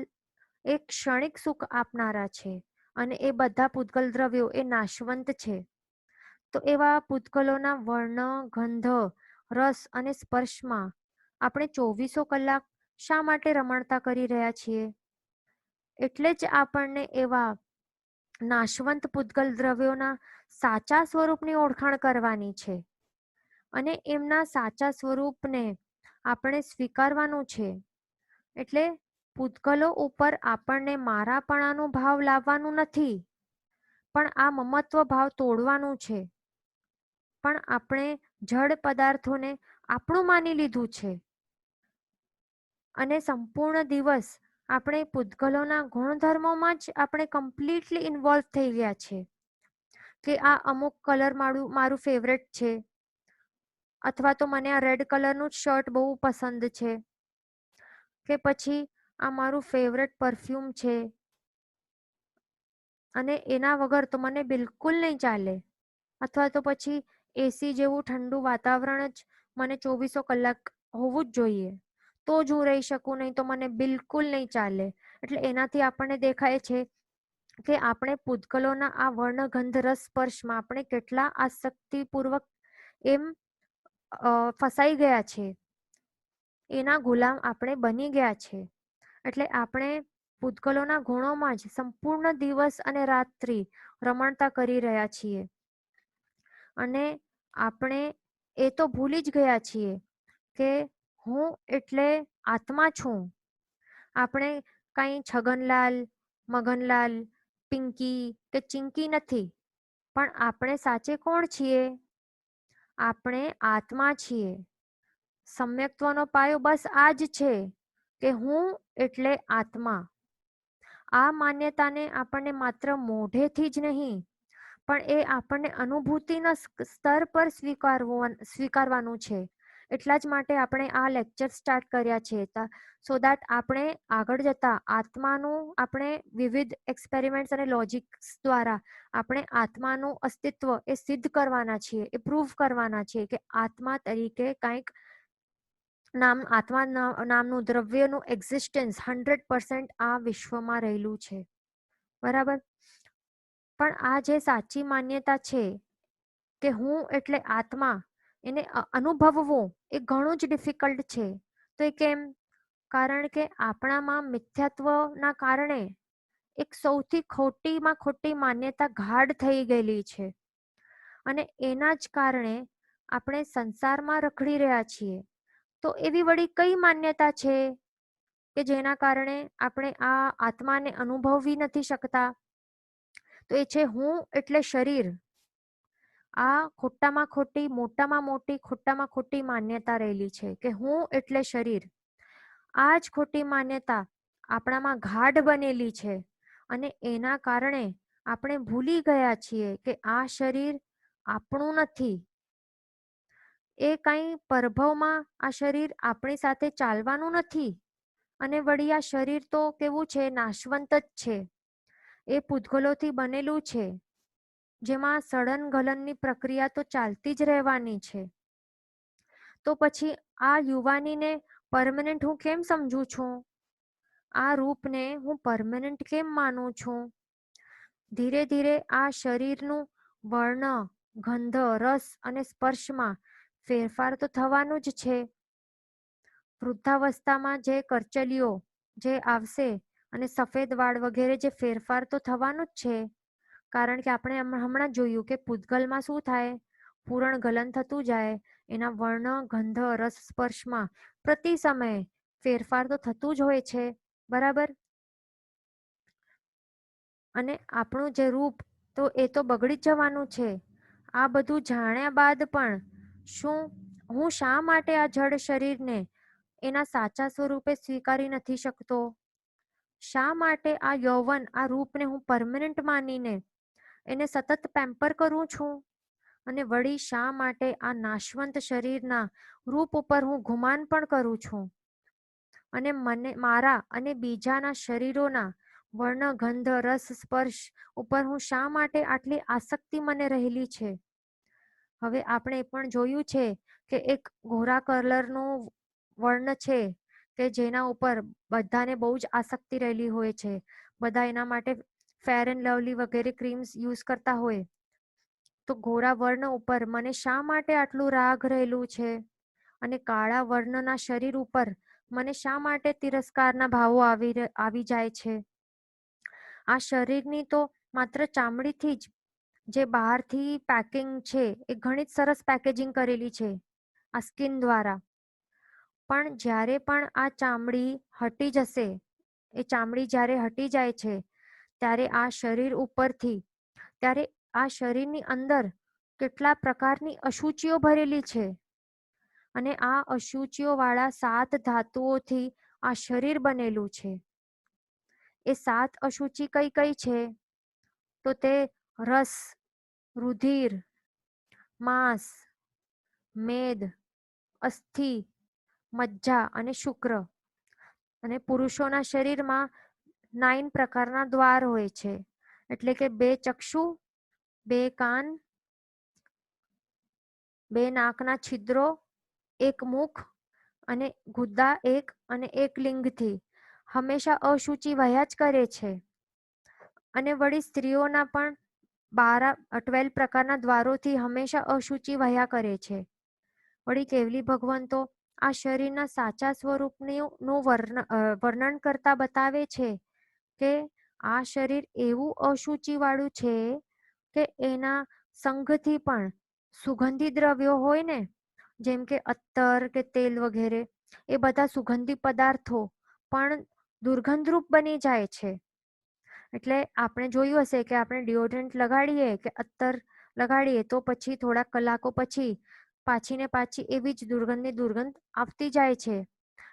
એક ક્ષણિક સુખ આપનારા છે અને એ બધા પૂતગલ દ્રવ્યો એ નાશવંત છે. તો એવા પૂતગલોના વર્ણ, ગંધ, રસ અને સ્પર્શમાં આપણે 24 કલાક શા માટે રમણતા કરી રહ્યા છીએ? એટલે જ આપણને એવા નાશવંત પૂતગલ દ્રવ્યોના સાચા સ્વરૂપની ઓળખાણ કરવાની છે અને એમના સાચા સ્વરૂપને આપણે સ્વીકારવાનું છે. એટલે પૂતગલો ઉપર આપણને મારાપણાનો ભાવ લાવવાનું નથી, પણ આ મમત્વ ભાવ તોડવાનું છે. પણ આપણે જડ પદાર્થોને આપણું માની લીધું છે અને સંપૂર્ણ દિવસ આપણે પૂતગલોના ગુણધર્મોમાં જ આપણે કમ્પ્લીટલી ઇન્વોલ્વ થઈ ગયા છે કે આ અમુક કલર મારું ફેવરેટ છે, અથવા તો મને આ રેડ કલરનું જ શર્ટ બહુ પસંદ છે, કે પછી આ મારું ફેવરેટ પરફ્યુમ છે અને એના વગર તો મને બિલકુલ નહીં ચાલે, અથવા તો પછી એસી જેવું ઠંડુ વાતાવરણ જ મને 24 કલાક હોવું જ જોઈએ તો જ હું રહી શકું, નહીં તો મને બિલકુલ નહીં ચાલે. એટલે એનાથી આપણને દેખાય છે કે આપણે પૂતગલોના આ વર્ણ, ગંધ, રસ, સ્પર્શમાં આપણે કેટલા આસક્તિપૂર્વક એમ ફસાઈ ગયા છે, એના ગુલામ આપણે બની ગયા છે. એટલે આપણે પૂતગલોના ગુણોમાં જ સંપૂર્ણ દિવસ અને રાત્રિ રમણતા કરી રહ્યા છીએ અને આપણે એ તો ભૂલી જ ગયા છીએ કે હું એટલે આત્મા છું. આપણે કઈ છગનલાલ, મગનલાલ, પિંકી કે ચિંકી નથી, પણ આપણે સાચે કોણ છીએ? આપણે આત્મા છીએ. સમ્યક્ત્વનો પાયો બસ આ જ છે કે હું એટલે આત્મા. આ માન્યતાને આપણને માત્ર મોઢેથી જ નહીં, પણ એ આપણને અનુભૂતિના સ્તર પર સ્વીકારવાનું છે એટલા જ માટે આપણે આ લેક્ચર સ્ટાર્ટ કર્યા છે, સો દેટ આપણે આગળ જતા આત્માનું આપણે વિવિધ એક્સપેરિમેન્ટ્સ અને લોજિક્સ દ્વારા આપણે આત્માનું અસ્તિત્વ એ સિદ્ધ કરવાના છીએ, એ પ્રૂવ કરવાના છીએ કે આત્મા તરીકે કંઈક આત્મા નામનું દ્રવ્યનું એક્ઝિસ્ટન્સ 100% આ વિશ્વમાં રહેલું છે. બરાબર. પણ આ જે સાચી માન્યતા છે કે હું એટલે આત્મા, એને અનુભવવું એ ઘણું જ ડિફિકલ્ટ છે. તો એ કેમ? કારણ કે આપણામાં મિથ્યાત્વના કારણે એક સૌથી ખોટીમાં ખોટી માન્યતા ગાઢ થઈ ગયેલી છે અને એના જ કારણે આપણે સંસારમાં રખડી રહ્યા છીએ. તો એવી વળી કઈ માન્યતા છે કે જેના કારણે આપણે આ આત્માને અનુભવી નથી શકતા? તો એ છે હું એટલે શરીર. આ ખોટામાં ખોટી, મોટામાં મોટી, ખોટામાં ખોટી માન્યતા રહેલી છે કે હું એટલે શરીર. આ જ ખોટી માન્યતા આપણામાં ગાઢ બનેલી છે અને એના કારણે આપણે ભૂલી ગયા છીએ કે આ શરીર આપણું નથી. એ કઈ પરભવમાં આ શરીર આપણી સાથે ચાલવાનું નથી. અને વળી આ શરીર તો કેવું છે, નાશવંત જ છે. એ પૂતગલોથી બનેલું છે, જેમાં સડન ગલનની પ્રક્રિયા તો ચાલતી જ રહેવાની છે. તો પછી આ યુવાનીને પરમનન્ટ હું કેમ સમજું છું? આ રૂપને હું પરમનન્ટ કેમ માનું છું? ધીરે ધીરે આ શરીરનું વર્ણ, ગંધ, રસ અને સ્પર્શમાં ફેરફાર તો થવાનું જ છે. વૃદ્ધાવસ્થામાં જે કરચલીઓ જે આવશે અને સફેદ વાળ વગેરે જે ફેરફાર તો થવાનું જ છે. કારણ કે આપણે હમણાં જોયું કે પૂતગલમાં શું થાય, પૂરણ ગલન થતું જાય, એના વર્ણ, ગંધ, રસ, સ્પર્શમાં પ્રતિ સમયે ફેરફાર તો થતું જ હોય છે. બરાબર. અને આપણું જે રૂપ તો એ તો બગડી જ જવાનું છે. આ બધું જાણ્યા બાદ પણ હું શા માટે આ જડ શરીરને એના સાચા સ્વરૂપે સ્વીકારી નથી શકતો? શા માટે આ યૌવન, આ રૂપને હું પરમનન્ટ માનીને એને સતત પેમ્પર કરું છું? અને વળી શા માટે આ નાશવંત શરીરના રૂપ ઉપર હું ગુમાન પણ કરું છું? અને મારા અને બીજાના શરીરોના વર્ણ, ગંધ, રસ, સ્પર્શ ઉપર હું શા માટે આટલી આસક્તિ મને રહેલી છે? હવે આપણે એ પણ જોયું છે કે એક ગોરા કલરનું વર્ણ છે કે જેના ઉપર બધાને બહુ જ આસક્તિ રહેલી હોય છે. બધા એના માટે ફેર એન્ડ લવલી વગેરે ક્રીમ્સ યુઝ કરતા હોય. તો ગોરા વર્ણ ઉપર મને શા માટે આટલું રાગ રહેલું છે? અને કાળા વર્ણના શરીર ઉપર મને શા માટે તિરસ્કારના ભાવો આવી જાય છે? આ શરીરની તો માત્ર ચામડીથી જ જે બહારથી પેકિંગ છે એ ઘણી જ સરસ પેકેજિંગ કરેલી છે આ સ્કિન દ્વારા. પણ જ્યારે પણ આ ચામડી હટી જશે, એ ચામડી જ્યારે હટી જાય છે ત્યારે આ શરીર ઉપરથી, ત્યારે આ શરીરની અંદર કેટલા પ્રકારની અશુચિઓ ભરેલી છે. અને આ અશુચિઓ વાળા 7 ધાતુઓથી આ શરીર બનેલું છે. એ 7 અશુચિ કઈ કઈ છે? તો તે રસ, રુધિર, માંસ, મેદ, અસ્થિ, મજ્જા અને શુક્ર. અને પુરુષોના શરીરમાં 9 પ્રકારના દ્વાર હોય છે. એટલે કે 2 ચક્ષુ, 2 કાન, 2 નાકના છિદ્રો, 1 મુખ અને ગુદ્દા 1 અને 1 લિંગથી હંમેશા અશુચિ વહ્યા જ કરે છે. અને વળી સ્ત્રીઓના પણ 12 પ્રકારના દ્વારોથી હંમેશા અશુચિ વહ્યા કરે છે. વળી કેવલી ભગવાન તો આ શરીરના સાચા સ્વરૂપનું વર્ણન કરતા બતાવે છે કે આ શરીર એવું અશુચિ વાળું છે કે એના સંગથી પણ સુગંધી દ્રવ્યો હોય ને, જેમ કે અત્તર કે તેલ વગેરે, એ બધા સુગંધી પદાર્થો પણ દુર્ગંધરૂપ બની જાય છે. એટલે આપણે જોયું હશે કે આપણે ડિઓડ્રન્ટ લગાડીએ કે અત્તર લગાડીએ તો પછી થોડા કલાકો પછી પાછી ને પાછી એવી જ દુર્ગંધ આવતી જાય છે.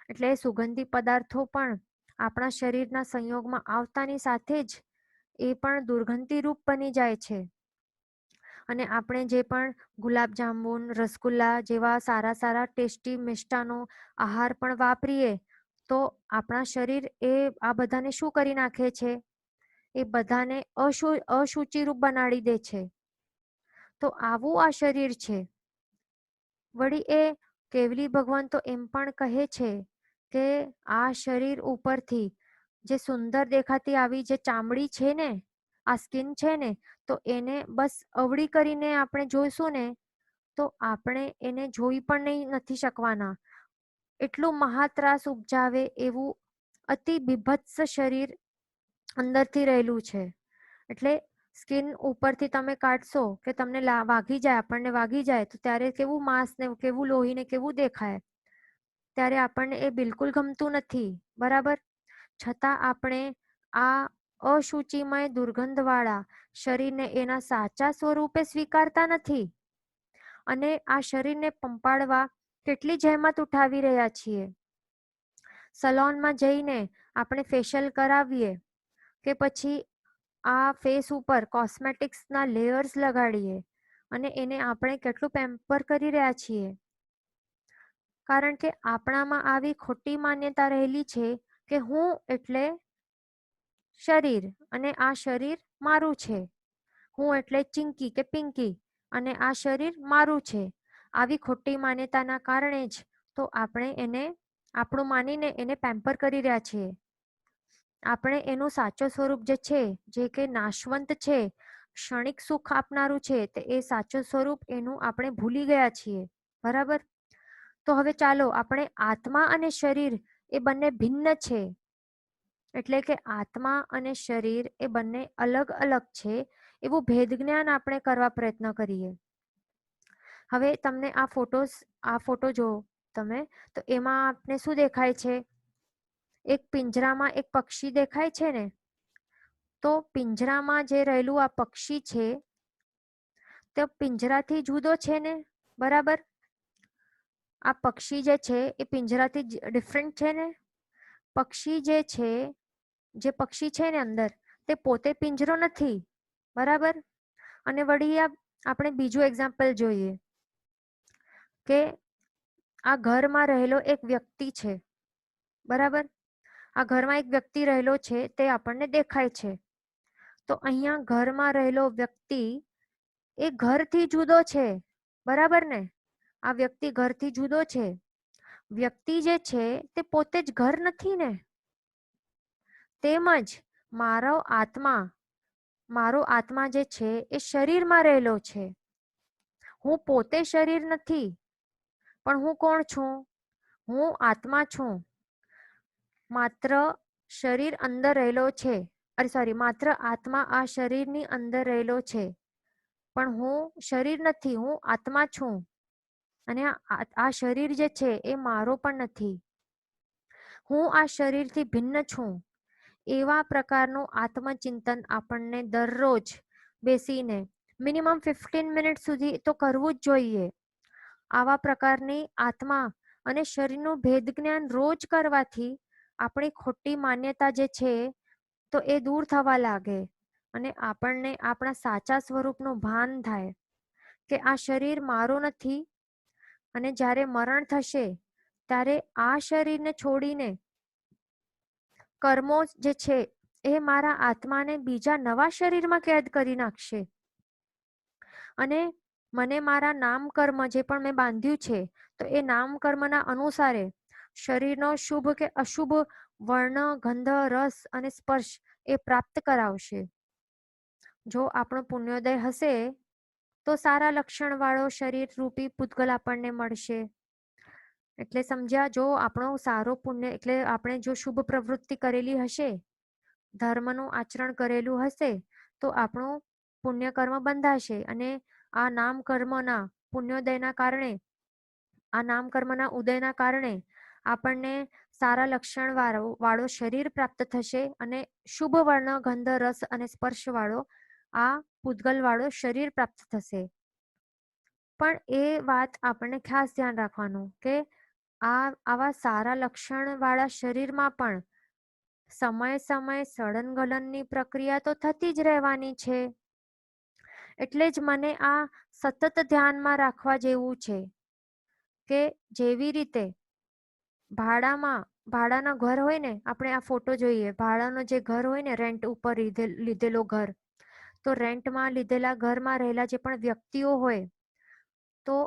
એટલે સુગંધી પદાર્થો પણ આપણા શરીરના સંયોગમાં આવતાની સાથે જ એ પણ દુર્ગંધી રૂપ બની જાય છે. અને આપણે જે પણ ગુલાબજાંબુન, રસગુલ્લા જેવા સારા સારા ટેસ્ટી મિષ્ટાનો આહાર પણ વાપરીએ તો આપણા શરીર એ આ બધાને શું કરી નાખે છે? એ બધાને અશુચિરૂપ બનાડી દે છે. તો આવું આ શરીર છે. વળી એ કેવલી ભગવાન તો એમ પણ કહે છે કે આ શરીર ઉપરથી જે સુંદર દેખાતી આવી જે ચામડી છે ને, આ સ્કિન છે ને, તો એને બસ અવળી કરીને આપણે જોઈશું ને તો આપણે એને જોઈ પણ નથી શકવાના. એટલું મહાત્રાસ ઉપજાવે એવું અતિ બીભત્સ શરીર અંદરથી રહેલું છે. એટલે સ્કિન ઉપરથી તમે કાઢશો કે તમને વાગી જાય, આપણને વાગી જાય તો ત્યારે કેવું માંસ ને કેવું લોહી ને કેવું દેખાય, ત્યારે આપણને એ બિલકુલ ગમતું નથી. બરાબર? છતાં આપણે આ અશુચિમય દુર્ગંધવાળા શરીરને એના સાચા સ્વરૂપે સ્વીકારતા નથી અને આ શરીરને પંપાળવા કેટલી જહેમત ઉઠાવી રહ્યા છીએ. સલોનમાં જઈને આપણે ફેશિયલ કરાવીએ કે પછી આ ફેસ ઉપર કોસ્મેટિક્સના લેયર્સ લગાડીએ અને એને આપણે કેટલું પેમ્પર કરી રહ્યા છીએ. કારણ કે આપણામાં આવી ખોટી માન્યતા રહેલી છે કે હું એટલે શરીર અને આ શરીર મારું છે. હું એટલે ચિંકી કે પિંકી અને આ શરીર મારું છે. આવી ખોટી માન્યતાના કારણે જ તો આપણે એને આપણું માનીને એને પેમ્પર કરી રહ્યા છીએ. આપણે એનું સાચો સ્વરૂપ જે છે, જે કે નાશવંત છે, ક્ષણિક સુખ આપનારું છે, તે એ સાચું સ્વરૂપ એનું આપણે ભૂલી ગયા છીએ. બરાબર? તો હવે ચાલો આપણે આત્મા અને શરીર એ બંને ભિન્ન છે. એટલે કે આત્મા અને શરીર એ બંને અલગ અલગ છે એવું ભેદ જ્ઞાન આપણે કરવા પ્રયત્ન કરીએ. હવે તમને આ ફોટો જો તમે, તો એમાં આપને શું દેખાય છે? એક પિંજરામાં એક પક્ષી દેખાય છે ને? તો પિંજરામાં જે રહેલું આ પક્ષી છે તે પિંજરાથી જુદો છે ને? બરાબર? આ પક્ષી જે છે એ પિંજરાથી ડિફરન્ટ છે ને? પક્ષી જે પક્ષી છે ને અંદર, તે પોતે પિંજરો નથી. બરાબર? અને વળી આપણે બીજું એક્ઝામ્પલ જોઈએ કે આ ઘરમાં રહેલો એક વ્યક્તિ છે. બરાબર? આ ઘરમાં એક વ્યક્તિ રહેલો છે તે આપણને દેખાય છે. તો અહીંયા ઘરમાં રહેલો વ્યક્તિ એ ઘરથી જુદો છે. બરાબર ને? આ વ્યક્તિ ઘરથી જુદો છે. વ્યક્તિ જે છે તે પોતે જ ઘર નથી ને? તેમજ મારો આત્મા જે છે એ શરીરમાં રહેલો છે. હું પોતે શરીર નથી, પણ હું કોણ છું? હું આત્મા છું. માત્ર શરીર અંદર રહેલો છે, માત્ર આત્મા આ શરીરની અંદર રહેલો છે, પણ હું શરીર નથી, હું આત્મા છું. અને આ શરીર જે છે એ મારો પણ નથી. હું આ શરીરથી ભિન્ન છું. એવા પ્રકારનું આત્મચિંતન આપણને દરરોજ બેસીને મિનિમમ 15 મિનિટ સુધી તો કરવું જ જોઈએ. આવા પ્રકારની આત્મા અને શરીરનું ભેદ જ્ઞાન રોજ કરવાથી આપણી ખોટી માન્યતા જે છે તો એ દૂર થવા લાગે અને આપણને આપણા સાચા સ્વરૂપનું ભાન થાય કે આ શરીર મારું નથી અને જ્યારે મરણ થશે ત્યારે આ શરીરને છોડીને કર્મો જે છે એ મારા આત્માને બીજા નવા શરીરમાં કેદ કરી નાખશે અને મને મારા નામ કર્મ જે પણ મેં બાંધ્યું છે તો એ નામ કર્મના અનુસારે શરીરનો શુભ કે અશુભ વર્ણ, ગંધ, રસ અને સ્પર્શ એ પ્રાપ્ત કરાવશે. જો આપણો પુણ્યોદય હશે તો સારા લક્ષણ વાળો શરીર રૂપી પૂતગલ આપણને મળશે. એટલે સમજ્યા? જો આપણો સારો પુણ્ય એટલે આપણે જો શુભ પ્રવૃત્તિ કરેલી હશે, ધર્મનું આચરણ કરેલું હશે, તો આપણું પુણ્ય કર્મ બંધાશે અને આ નામ કર્મના પુણ્યોદયના કારણે, આ નામ કર્મના ઉદયના કારણે આપણને સારા લક્ષણ વાળો શરીર પ્રાપ્ત થશે અને શુભ વર્ણ, ગંધ, રસ અને સ્પર્શ વાળો આ પૂતગલ વાળો શરીર પ્રાપ્ત થશે. પણ એ વાત આપણને ખાસ ધ્યાન રાખવાનું કે આવા સારા લક્ષણ વાળા શરીરમાં પણ સમય સળનગલનની પ્રક્રિયા તો થતી જ રહેવાની છે. એટલે જ મને આ સતત ધ્યાનમાં રાખવા જેવું છે કે જેવી રીતે ભાડાના ઘર હોય ને, આપણે આ ફોટો જોઈએ, ભાડાનો જે ઘર હોય ને, રેન્ટ ઉપર લીધેલો ઘર, તો રેન્ટમાં લીધેલા ઘરમાં રહેલા જે પણ વ્યક્તિઓ હોય, તો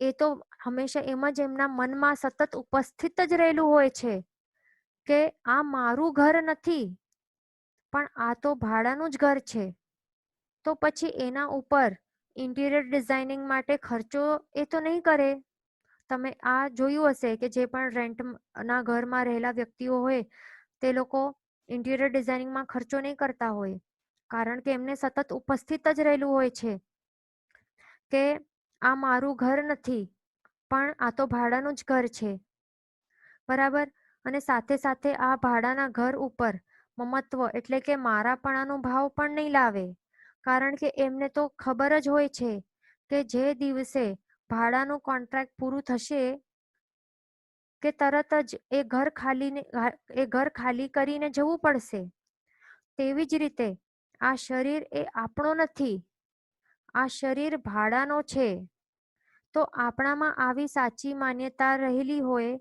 એ તો હંમેશા એમ જ એમના મનમાં સતત ઉપસ્થિત જ રહેલું હોય છે કે આ મારું ઘર નથી, પણ આ તો ભાડાનું જ ઘર છે. તો પછી એના ઉપર ઇન્ટિરિયર ડિઝાઇનિંગ માટે ખર્ચો એ તો નહીં કરે. તમે આ જોયું હશે કે જે પણ રેન્ટના ઘરમાં રહેલા વ્યક્તિઓ હોય તે લોકો ઇન્ટિરિયર ડિઝાઇનિંગમાં ખર્ચો નહીં કરતા હોય, કારણ કે એમને સતત ઉપસ્થિત જ રહેલું હોય છે કે આ મારું ઘર નથી, પણ આ તો ભાડાનું જ ઘર છે. બરાબર. અને સાથે સાથે આ ભાડાના ઘર ઉપર મમત્વ એટલે કે મારાપણાનો ભાવ પણ નહીં લાવે, કારણ કે એમને તો ખબર જ હોય છે કે જે દિવસે ભાડાનું કોન્ટ્રાક્ટ પૂરું થશે કે તરત જ એ ઘર ખાલી કરીને જવું પડશે. તેવી જ રીતે આ શરીર એ આપણો નથી, આ શરીર ભાડાનો છે. તો આપણામાં આવી સાચી માન્યતા રહેલી હોય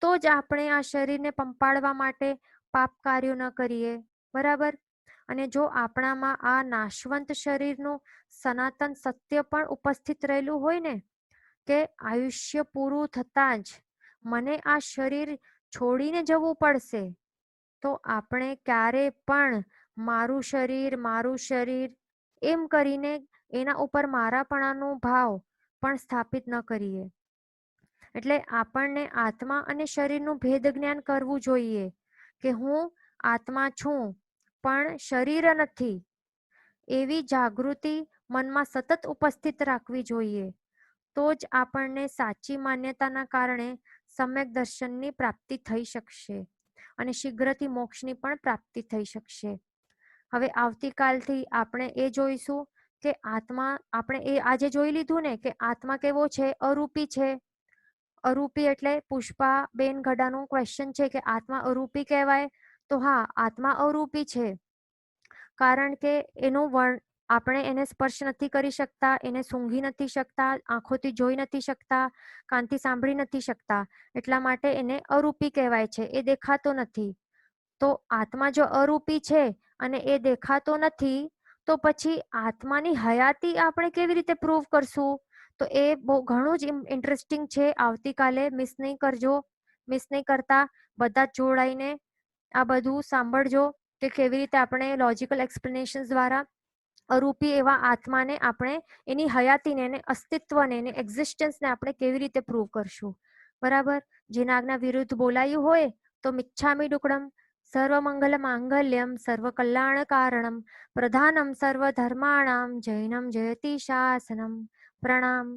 તો જ આપણે આ શરીરને પંપાળવા માટે પાપ કાર્યો ન કરીએ. બરાબર. અને જો આપણામાં આ નાશવંત શરીરનું સનાતન સત્ય પણ ઉપસ્થિત રહેલું હોય ને કે આયુષ્ય પૂરું થતાં જ મને આ શરીર છોડીને જવું પડશે, તો આપણે ક્યારે પણ મારું શરીર એમ કરીને એના ઉપર મારાપણાનો ભાવ પણ સ્થાપિત ન કરીએ. એટલે આપણને આત્મા અને શરીરનું ભેદ જ્ઞાન કરવું જોઈએ કે હું આત્મા છું પણ શરીર નથી. એવી જાગૃતિ મનમાં સતત ઉપસ્થિત રાખવી જોઈએ. તો જ આપણને સાચી માન્યતાના કારણે સમ્યક દર્શનની પ્રાપ્તિ થઈ શકશે અને શીઘ્રથી મોક્ષની પણ પ્રાપ્તિ થઈ શકશે. હવે આવતીકાલથી આપણે એ જોઈશું કે આત્મા, આપણે એ આજે જોઈ લીધું ને કે આત્મા કેવો છે, અરૂપી છે. અરૂપી એટલે પુષ્પાબેન ગઢાનું ક્વેશ્ચન છે કે આત્મા અરૂપી કહેવાય? તો હા, આત્મા અરૂપી છે, કારણ કે આપણે એને સ્પર્શ નથી કરી શકતા, એને સૂંઘી નથી શકતા, આંખોથી જોઈ નથી શકતા, કાનથી સાંભળી નથી શકતા, એટલા માટે એને અરૂપી કહેવાય છે, એ દેખાતો નથી. તો આત્મા જો અરૂપી છે અને એ દેખાતો નથી, તો પછી આત્માની હયાતી આપણે કેવી રીતે પ્રૂવ કરશું? તો એ બહુ ઘણું જ ઇન્ટરેસ્ટિંગ છે. આવતીકાલે મિસ નહીં કરજો. મિસ નહીં કરતા, બધા જ જોડાઈને આ બધું સાંભળજો કે કેવી રીતે આપણે લોજિકલ એક્સપ્લેનેશન દ્વારા અરૂપી એવા આત્માને આપણે એની હયાતીને, એને અસ્તિત્વને, એને એક્ઝિસ્ટન્સને આપણે કેવી રીતે પ્રૂવ કરશું. બરાબર. જેના આજ્ઞા વિરુદ્ધ બોલાયું હોય તો મિચ્છામી ડુક્કડમ. સર્વમંગલ માંગલ્યમ સર્વકલ્યાણ કારણમ પ્રધાનમ સર્વધર્માણામ જૈનમ જયતિ શાસનમ. પ્રણામ.